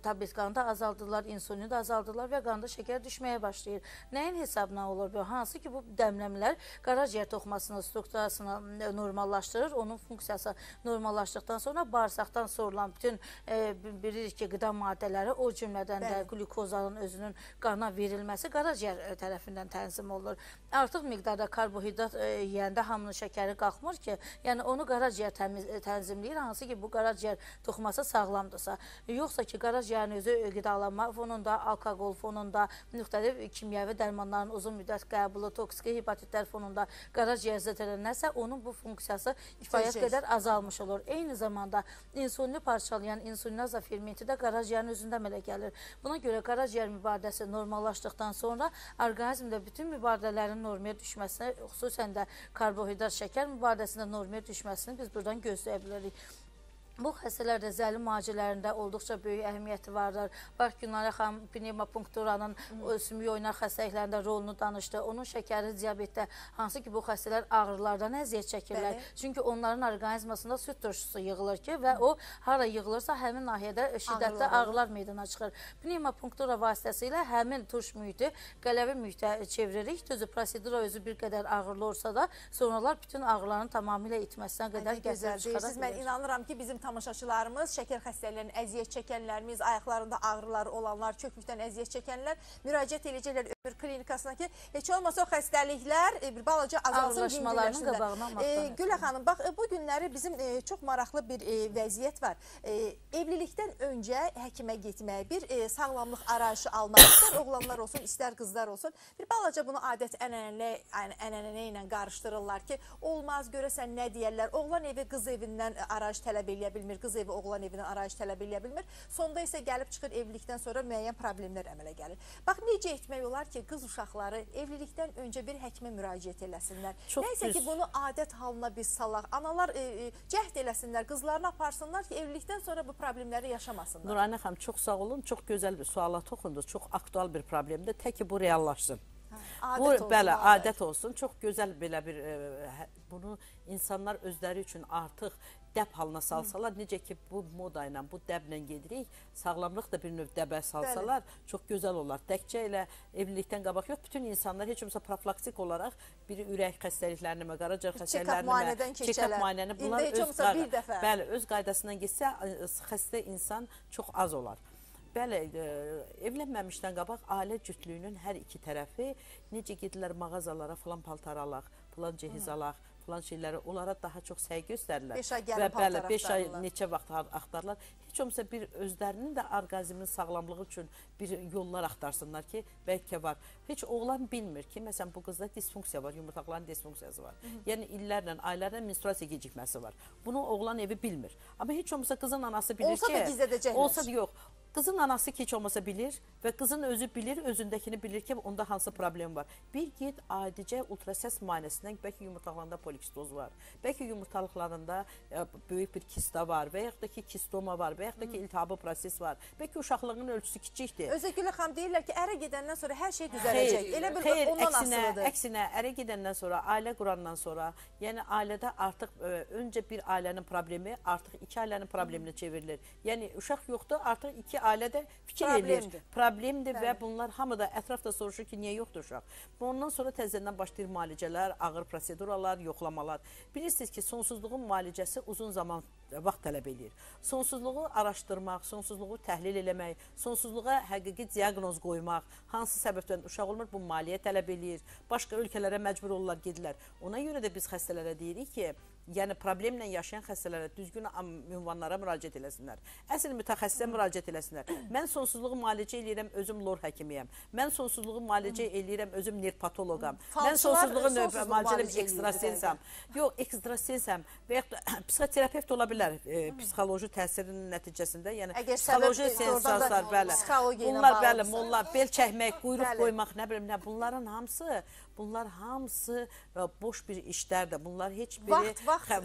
tabii qanda azaldırlar, insulini də azaldırlar və qanda şəkər düşməyə başlayır. Nəyin hesabına olur bu? Hansı ki, bu dəmləmələr qaraciyər toxumasının strukturasını normallaşdırır, onun funksiyası normallaşdıqdan sonra bağırsaqdan sorulan bütün bilirik ki, qida maddələri, o cümlədən də glukozanın özünün qana verilməsi qaraciyər tərəfindən tənzim olunur. Artıq miqdarda karbohidrat yeyəndə hamının şəkəri qalxmır ki, yəni onu qaraciyər tənzimləyir, hansı ki, bu qaraciyər toxuması sağlamdırsa. Yoxsa ki, qaraciyərin özü qidalanma fonunda, alkoqol fonunda, müxtəlif kimyəvi dərmanların uzun müddət qəbulu, toksiki hepatitlər fonunda qaraciyər zədələnərsə, onun bu funksiyası kifayət qədər azalmış olur. Eyni zamanda insulini parçalayan insulinaza fermenti də qaraciyərin özündə əmələ gəlir. Buna görə qaraciyər mübadiləsi normallaşdıqdan sonra orqanizmdə bütün mübadilələrin normaya düşməsini, xüsusən də karbohidrat şəkər mübadiləsində normaya düşməsini biz buradan gözləyə bilərik. Bu xəstələrdə zəli müalicələrində olduqca böyük əhəmiyyəti vardır. Bax, Günara xanım pnevmopunkturanın sümük oynar xəstəliklərində rolunu danışdı. Onun şəkəri, diabetdə, hansı ki bu xəstələr ağrılardan əziyyət çəkirlər. Çünki onların orqanizmasında süd turşusu yığılır ki və o hara yığılırsa həmin nahiyədə şiddətli ağrılar meydana çıxır. Pnevmopunktura vasitəsilə həmin turş mühiti qələvi mühitə çeviririk. Düzü, prosedura özü bir qədər ağırlı olsa da sonralar bütün ağrıların tamamilə itməsinə qədər gətirib çıxara bilir. Mən inanıram ki, bizim tamaşaçılarımız, şəkər xəstəliklərinin əziyyət çəkənlərimiz, ayaqlarında ağrıları olanlar, çökməkdən əziyyət çəkənlər müraciət edəcəklər ömür klinikasına ki, heç olmasa o xəstəliklər bir balaca azalsın, yüngülləşsinlər. Gülə xanım, bax, bu günləri bizim çox maraqlı bir vəziyyət var. Evlilikdən öncə həkimə getmək, bir sağlamlıq arayışı almaq, istər oğlanlar olsun, istər qızlar olsun, bir balaca bunu adət-ənənə ilə qarışdırırlar ki, olmaz, görəsən nə deyərlər, oğlan evi qız evindən arayış tələb eləyə bilmir, qız evi oğlan evindən arayış tələb eləyə bilmir. Sonda isə gəlib çıxır evlilikdən sonra müəyyən problemlər əmələ gəlir. Bax, necə etmək olar ki, qız uşaqları evlilikdən öncə bir həkimə müraciət eləsinlər. Nəysə ki, bunu adət halına biz salaq. Analar cəhd eləsinlər, qızlarını aparsınlar ki, evlilikdən sonra bu problemləri yaşamasınlar. Nurayna xanım, çox sağ olun. Çox gözəl bir suala toxundunuz. Çox aktual bir problemdir. Tək ki, bu reallaşsın. Adət olsun. Çox gözəl belə bir, bunu insanlar özləri üçün artıq dəb halına salsalar, necə ki bu moda ilə, bu dəblə gedirik, sağlamlıq da bir növ dəbə salsalar, çox gözəl olar. Təkcə elə evlilikdən qabaq yox, bütün insanlar heç olmasa profilaktik olaraq bir ürək xəstəliklərini, qaraciyər xəstəliklərini, check-up müayinəni, bunlar öz qaydasından getsə, xəstə insan çox az olar. Bəli, evlənməmişdən qabaq ailə cütlüyünün hər iki tərəfi necə gedirlər mağazalara, filan paltar alaq, filan cehiz alaq, filan şeyləri, onlara daha çox səy göstərirlər. 5 ay gəlin paltar axtarırlar. 5 ay neçə vaxt axtarırlar. Heç olmasa bir özlərinin də orqazminin sağlamlığı üçün bir yollar axtarsınlar ki, bəlkə var. Heç oğlan bilmir ki, məsələn, bu qızda disfunksiya var, yumurtaqların disfunksiyası var. Yəni, illərlə, aylarla menstruasiya gecikməsi var. Bunu oğlan evi bilmir. Amma heç olmasa qızın anası bilir ki... Olsa da gizlədəcəklər. Olsa da yox. Qızın anası ki, heç olmasa bilir və qızın özü bilir, özündəkini bilir ki, onda hansı problem var. Bir ged adicə ultrasəs müayinəsindən bəlkə yumurtaqlarında polikistoz var, bəlkə yumurtalıqlarında böyük bir kista var və yaxud da ki, kistoma var və yaxud da ki, iltihabı proses var, bəlkə uşaqlığın ölçüsü kiçikdir. Özə Gülə xanım deyirlər ki, ərə gedəndən sonra hər şey düzələcək. Elə bil ondan asılıdır. Əksinə, ərə gedəndən sonra, ailə qurandan sonra, yəni ailədə artıq öncə bir ailənin problemi artıq iki ailənin probleminə çevrilir. Yəni, uşaq yoxdur, artıq iki ailədə fikir edir. Problemdir və bunlar hamı da ətrafda soruşur ki, niyə yoxdur uşaq? Ondan sonra təzədən başlayır müalicələr, ağır proseduralar, yoxlamalar. Bilirsiniz ki, sonsuzluğun müalicəsi uzun zaman vaxt tələb edir. Sonsuzluğu araşdırmaq, sonsuzluğu təhlil eləmək, sonsuzluğa həqiqi diaqnoz qoymaq, hansı səbəbdən uşaq olmur, bu maliyyə tələb edir. Başqa ölkələrə məcbur olurlar, gedirlər. Ona görə də biz xəstələrə deyirik ki, yəni problemlə yaşayan xəstələrə düzgün ünvanlara müraciət eləsinlər. Əsl mütəxəssisə müraciət eləsinlər. Mən sonsuzluğu müalicə eləyirəm, özüm lor həkimiyəm. Mən sonsuzluğu müalicə eləyirəm, özüm nerpatoloqam. Mən sonsuzluğu müalicə eləyirəm, ekstrasensam. Yox, ekstrasensam və yaxud da psixoterapevt ola bilər psixoloji təsirinin nəticəsində. Yəni, psixoloji sensanslar, bəli, bunlar, bel çəkmək, quyruq qoymaq, nə bilim, bunların hamısı boş bir işlərdir. Bunlar heç biri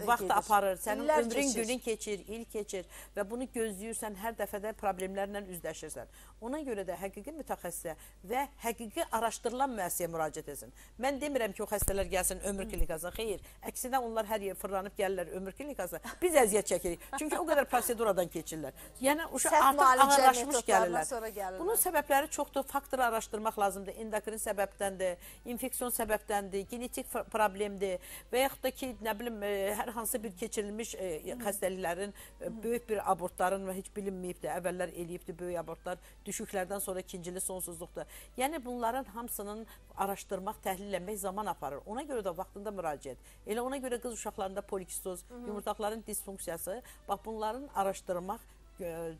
vaxt aparır. Sənin ömrün günün keçir, il keçir və bunu gözləyirsən, hər dəfədə problemlərlə üzləşirsən. Ona görə də həqiqi mütəxəssisə və həqiqi araşdırılan müəssisəyə müraciət etsin. Mən demirəm ki, o xəstələr gəlsin ömür klinikasına. Xeyr, əksinə onlar hər yer fırlanıb gəlirlər ömür klinikasına. Biz əziyyət çəkirik. Çünki o qədər proseduradan keçirlər. Yəni, uşaq artıq ağırlaşmış gəlirlər. Bunun səbəbləri çoxdur. Faktoru araşdırmaq lazımdır. Endokrin səbəbdəndir, infeksiyon səbəbdəndir, genetik problemdir və yaxud da ki, nə bilim, hər hansı bir keçirilmiş xəstəliklərin, böyük bir abortların və heç bilinməyibdir, əvvəllər eləyibdir böyük abortlar, düşüklərdən sonra ikincili sonsuzluqdur. Yəni, bunların hamısının araşdırmaq, təhlilləmək zaman aparır. Ona görə də vaxtında müraciət. Elə ona görə qız uşaqlarında polikistoz, yumurtaqların disfunksiyası, bax, bunların araşdırmaq,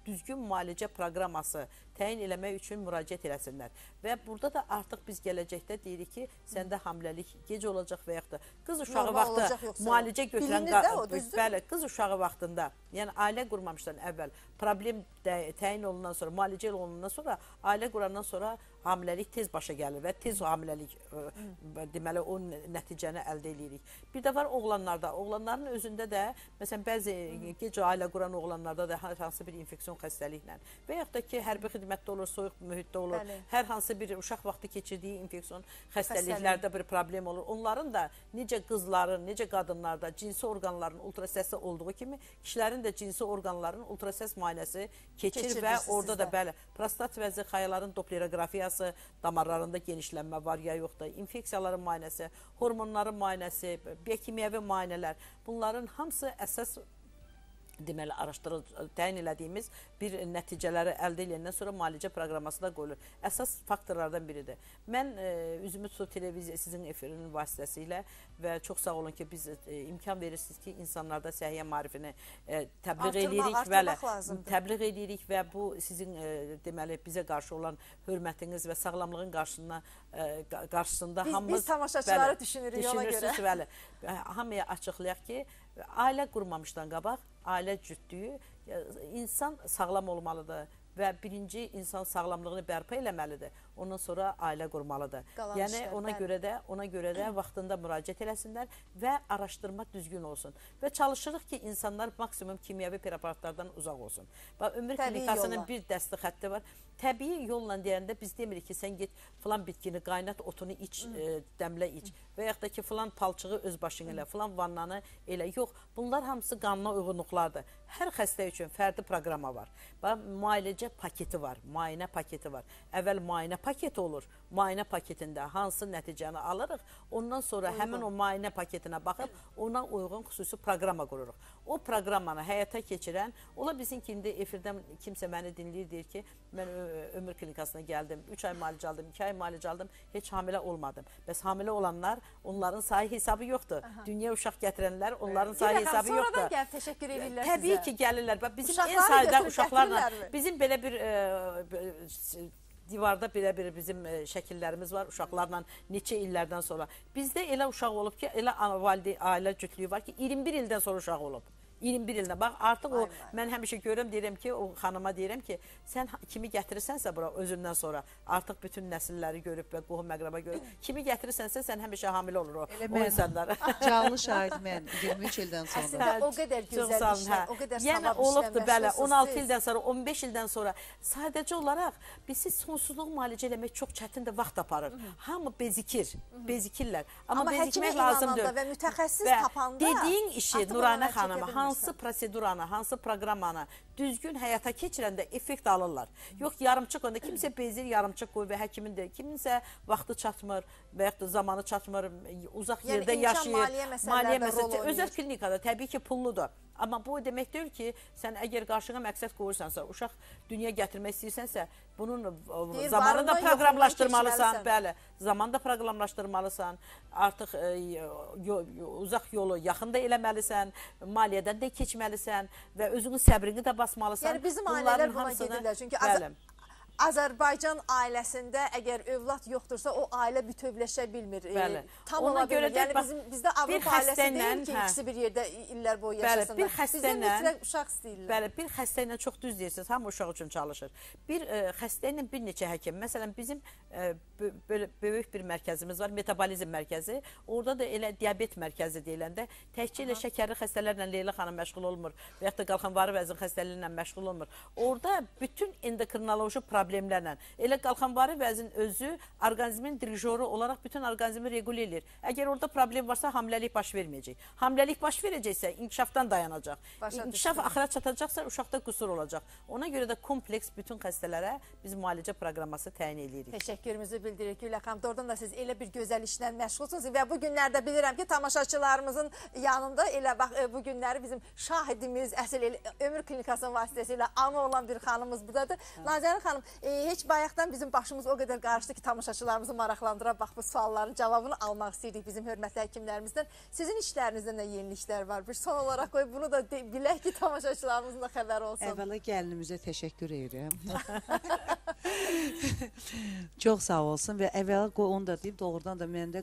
düzgün müalicə proqraması təyin eləmək üçün müraciət eləsinlər. Və burada da artıq biz gələcəkdə deyirik ki, səndə hamiləlik gec olacaq və yaxud da qız uşağı vaxtı müalicə götürən bəli, qız uşağı vaxtında, yəni ailə qurmamışdan əvvəl problem təyin olundan sonra, müalicə olundan sonra, ailə qurandan sonra hamiləlik tez başa gəlir və tez hamiləlik deməli o nəticəni əldə edirik. Bir də var oğlanlarda, oğlanların özündə də məsələn bəzi gec ailə quran oğlanlarda da hər hansı bir infeksion xəstəliklə və yaxud da ki, hərbi xidmətdə olur, soyuq mühitdə olur, hər hansı bir uşaq vaxtı keçirdiyi infeksion xəstəliklərdə bir problem olur. Onların da necə qızların, necə qadınlarda cinsi orqanların ultrasəsi olduğu kimi, kişilərin də cinsi orqanların ultrasəs müayinəsi keçir və orada da bəli, prostat vəzi xayaların doplerografiyası, damarlarında genişlənmə var ya yoxdur, infeksiyaların müayinəsi, hormonların müayinəsi, biokimyəvi müayinələr, bunların hamısı əsas deməli təyin elədiyimiz bir nəticələri əldə edəndən sonra müalicə proqraması da qoyulur. Əsas faktorlardan biridir. Mən üzümü tutub televiziya sizin efirinin vasitəsilə və çox sağ olun ki, biz imkan verirsiniz ki, insanlarda səhiyyə maarifini təbliğ edirik, təbliğ edirik və bu sizin deməli bizə qarşı olan hörmətiniz və sağlamlığın qarşısında hamımız biz tamaşaçıları düşünürük yola görə. Bəli, hamıya açıqlayaq ki, ailə qurmamışdan qabaq, ailə cütlüyü, insan sağlam olmalıdır və birinci insan sağlamlığını bərpa eləməlidir. Ondan sonra ailə qurmalıdır. Yəni ona görə də vaxtında müraciət eləsinlər və araşdırma düzgün olsun. Və çalışırıq ki, insanlar maksimum kimyəvi preparatlardan uzaq olsun. Ömür klinikasının bir dəsti xətti var. Təbii yolla deyəndə biz demirik ki, sən get filan bitkini qaynat, otunu iç, dəmlə iç və yaxud da ki, filan palçığı öz başına elə, filan vannanı elə. Yox, bunlar hamısı qanuna uyğunluqlardır. Hər xəstə üçün fərdi proqrama var. Müalicə paketi var, müayinə paketi var. Əvvəl müayinə paketi olur. Müayinə paketində hansı nəticəni alırıq, ondan sonra həmin o müayinə paketinə baxıb ona uyğun xüsusi proqrama qururuq. O proqramanı həyata keçirən, ola bizim ki, indi efirdən kimsə məni dinləyir, deyir ki, mən ömür klinikasına gəldim, 3 ay müalicə aldım, 2 ay müalicə aldım, heç hamilə olmadım. Bəs hamilə olanlar, onların sayı hesabı yoxdur. Dünya uşaq gətirənlər, onların sayı hesabı yoxdur. Sonradan gəlib təşəkkür edirlər sizə. Təbii ki, gəlirlər. Bizim en sayıda uşaqlarla, bizim belə bir divarda belə bir bizim şəkillərimiz var uşaqlarla neçə illərdən sonra. Bizdə elə uşaq olub ki, elə ailə cütlüyü var ki, 21 ildən sonra uşaq olub. 21 ildən. Bax, artıq o, mən həmişə görürəm, deyirəm ki, o xanıma deyirəm ki, sən kimi gətirirsənsə bura özündən sonra, artıq bütün nəsilləri görüb və qohum məqraba görüb, kimi gətirirsənsə, sən həmişə hamilə olur o insanlar. Canlı şahid mən 23 ildən sonra. Əslində o qədər gözəl işlər, o qədər savab olubdur, bəli, 16 ildən sonra, 15 ildən sonra sadəcə olaraq bizi sonsuzluq müalicə eləmək çox çətindir, vaxt aparır. Hamı bezikirlər. Amma bezikmək lazımdır. Və mütəxəssis tapanda dediyin işi Nuranə xanıma, hansı proseduranı, hansı proqramanı düzgün həyata keçirəndə effekt alırlar. Yox, yarımçıq onda kimsə bezir, yarımçıq qoy və həkimin də, kiminsə vaxtı çatmır və yaxud da zamanı çatmır, uzaq yerdə yaşayır. Maliyyə məsələsi, özəl klinikada təbii ki, pulludur. Amma bu demək deyil ki, sən əgər qarşına məqsəd qoyursansa, uşaq dünya gətirmək istəyirsənsə, bunun zamanı da proqramlaşdırmalısan, bəli, zamanı da proqramlaşdırmalısan, artıq uzaq yolu yaxın da eləməlisən, maliyyədən də keçməlisən və özünün səbrini də basmalısan. Yəni bizim ailələr buna gedirlər, çünki Azərbaycan ailəsində əgər övlad yoxdursa, o ailə bütövləşə bilmir, tam ola bilmir. Yəni bizdə Avropa ailəsi deyil ki, ikisi bir yerdə illər boyu yaşasınlar. Bizdə mütləq uşaq istəyirlər. Bəli, bir xəstə ilə çox düz deyirsiniz, hamı uşaq üçün çalışır. Bir xəstə ilə bir neçə həkim, məsələn, bizim böyük bir mərkəzimiz var, metabolizm mərkəzi. Orada da elə diabet mərkəzi deyiləndə, təkcə ilə şəkərli xəstələrlə Leyla xanım məşğul olmur və yaxud da qalxanvarı vəzin xəstəliyi ilə məşğul olmur. Orada bütün endokrinoloji problemlərlə, elə qalxanvarı vəzin özü orqanizmin dirijoru olaraq bütün orqanizmi regulə edir. Əgər orada problem varsa, hamiləlik baş verməyəcək. Hamiləlik baş verəcəksə, inkişafdan dayanacaq. İnkişaf axıra çatacaqsa, uşaqda qüsur olacaq. Ona görə də kompleks bütün xəstələrə biz müalicə proqraması təyin edirik. Təşəkkürümüzü bildiririk Gülə xanım. Doğrudan da siz elə bir gözəl işlə məşğulsunuz və bu günlərdə bilirəm ki, tamaşaçılarımızın yanında elə bax, bu günləri bizim şahidimiz, əsl ömür klinikasının vasitəsilə ana olan bir xanımız buradadır. Nazərin xanım, Heç bayaqdan bizim başımız o qədər qarışdı ki, tamaşaçılarımızı maraqlandıra bax bu sualların cavabını almaq istəyirik bizim hörmətli həkimlərimizdən. Sizin işlərinizdə nə yeniliklər var? Bir son olaraq qoy bunu da bilək ki, tamaşaçılarımızın da xəbəri olsun. Əvvəla gəlinimizə təşəkkür edirəm. Çox sağ olsun və əvvəla qoy onu da deyim, doğrudan da məndə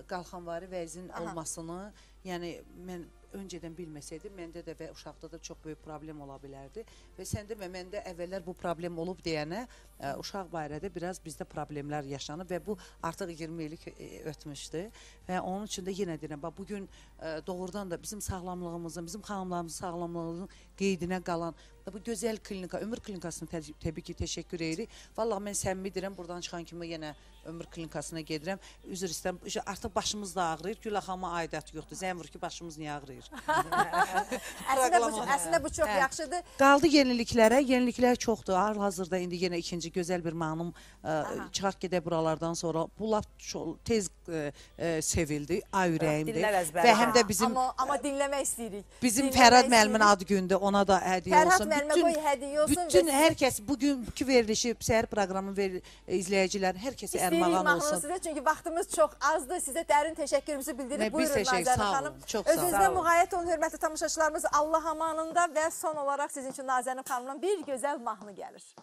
qalxanvari vəzin olmasını, yəni mən öncədən bilməsəydim, məndə də və uşaqda da çox böyük problem ola bilərdi. Və səndə və məndə əvvəllər bu problem olub deyənə, uşaq barədə biraz bizdə problemlər yaşanıb və bu artıq 20 illik ötmüşdü. Və onun üçün də yenə deyirəm, bugün doğrudan da bizim sağlamlığımızın, bizim xanımlarımızın sağlamlığının qeydinə qalan bu gözəl klinika, Ömür klinikasına təbii ki, təşəkkür edirik. Vallahi mən səmimi deyirəm, buradan çıxan kimi yenə Ömür klinikasına gedirəm. Üzr istəyirəm, artıq başımız da ağrıyır. Gülə xanıma aidiyyatı yoxdur. Zəng vurur ki, başımız niyə ağrıyır? Əslində bu çox yaxşıdır. Qaldı yeniliklərə. Yeniliklər çoxdur. Hal-hazırda indi yenə ikinci gözəl bir mahnım çıxaq gedək buralardan sonra. Bu laf tez sevildi. Ay ürəyimdir. Və həm də bizim... Amma dinləmək istəyirik. Bizim Fərhad müəllimin ad gündür. Ona da hədiyyə olsun. Bütün hər kəs bugünkü verilişi, səhər proqramın izləyicilər, hər kəsə ərmağan olsun. Sizə, çünki vaxtımız çox azdır. Sizə dərin təşəkkürümüzü bildirib. Buyurun Nazərin xanım. Özünüzdə müğayət olun, hörmətli tamaşaçılarımız. Allah amanında və son olaraq sizin üçün Nazərin xanımdan bir gözəl mahnı gəlir.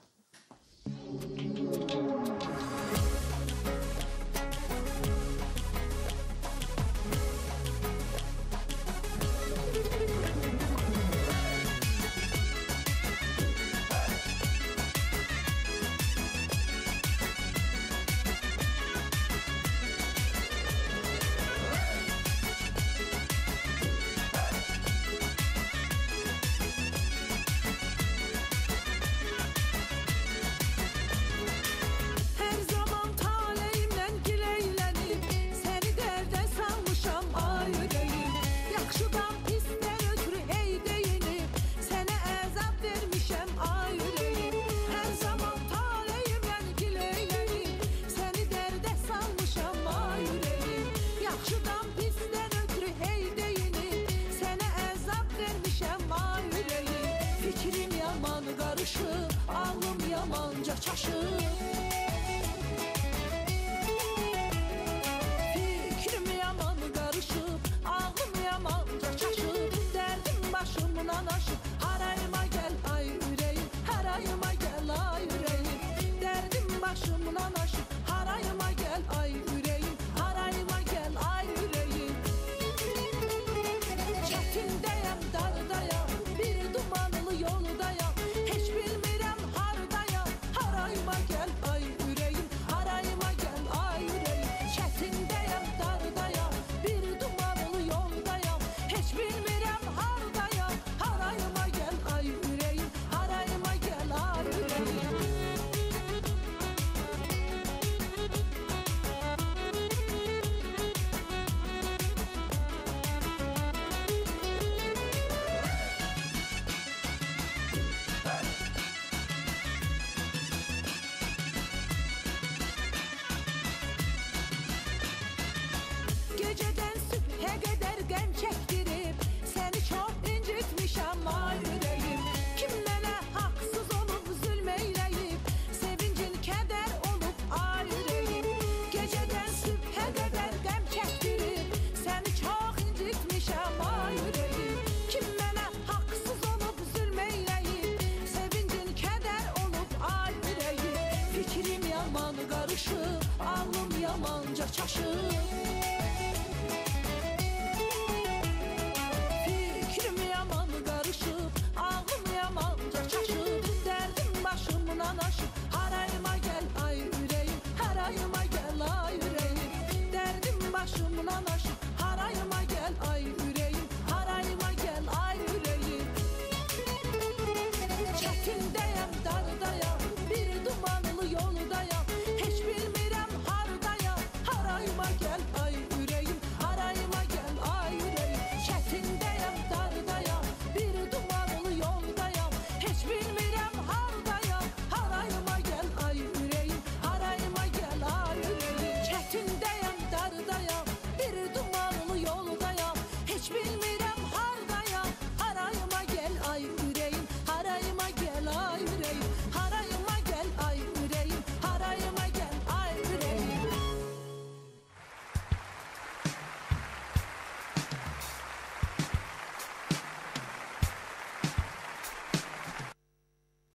Ağlım yamanca çaşır.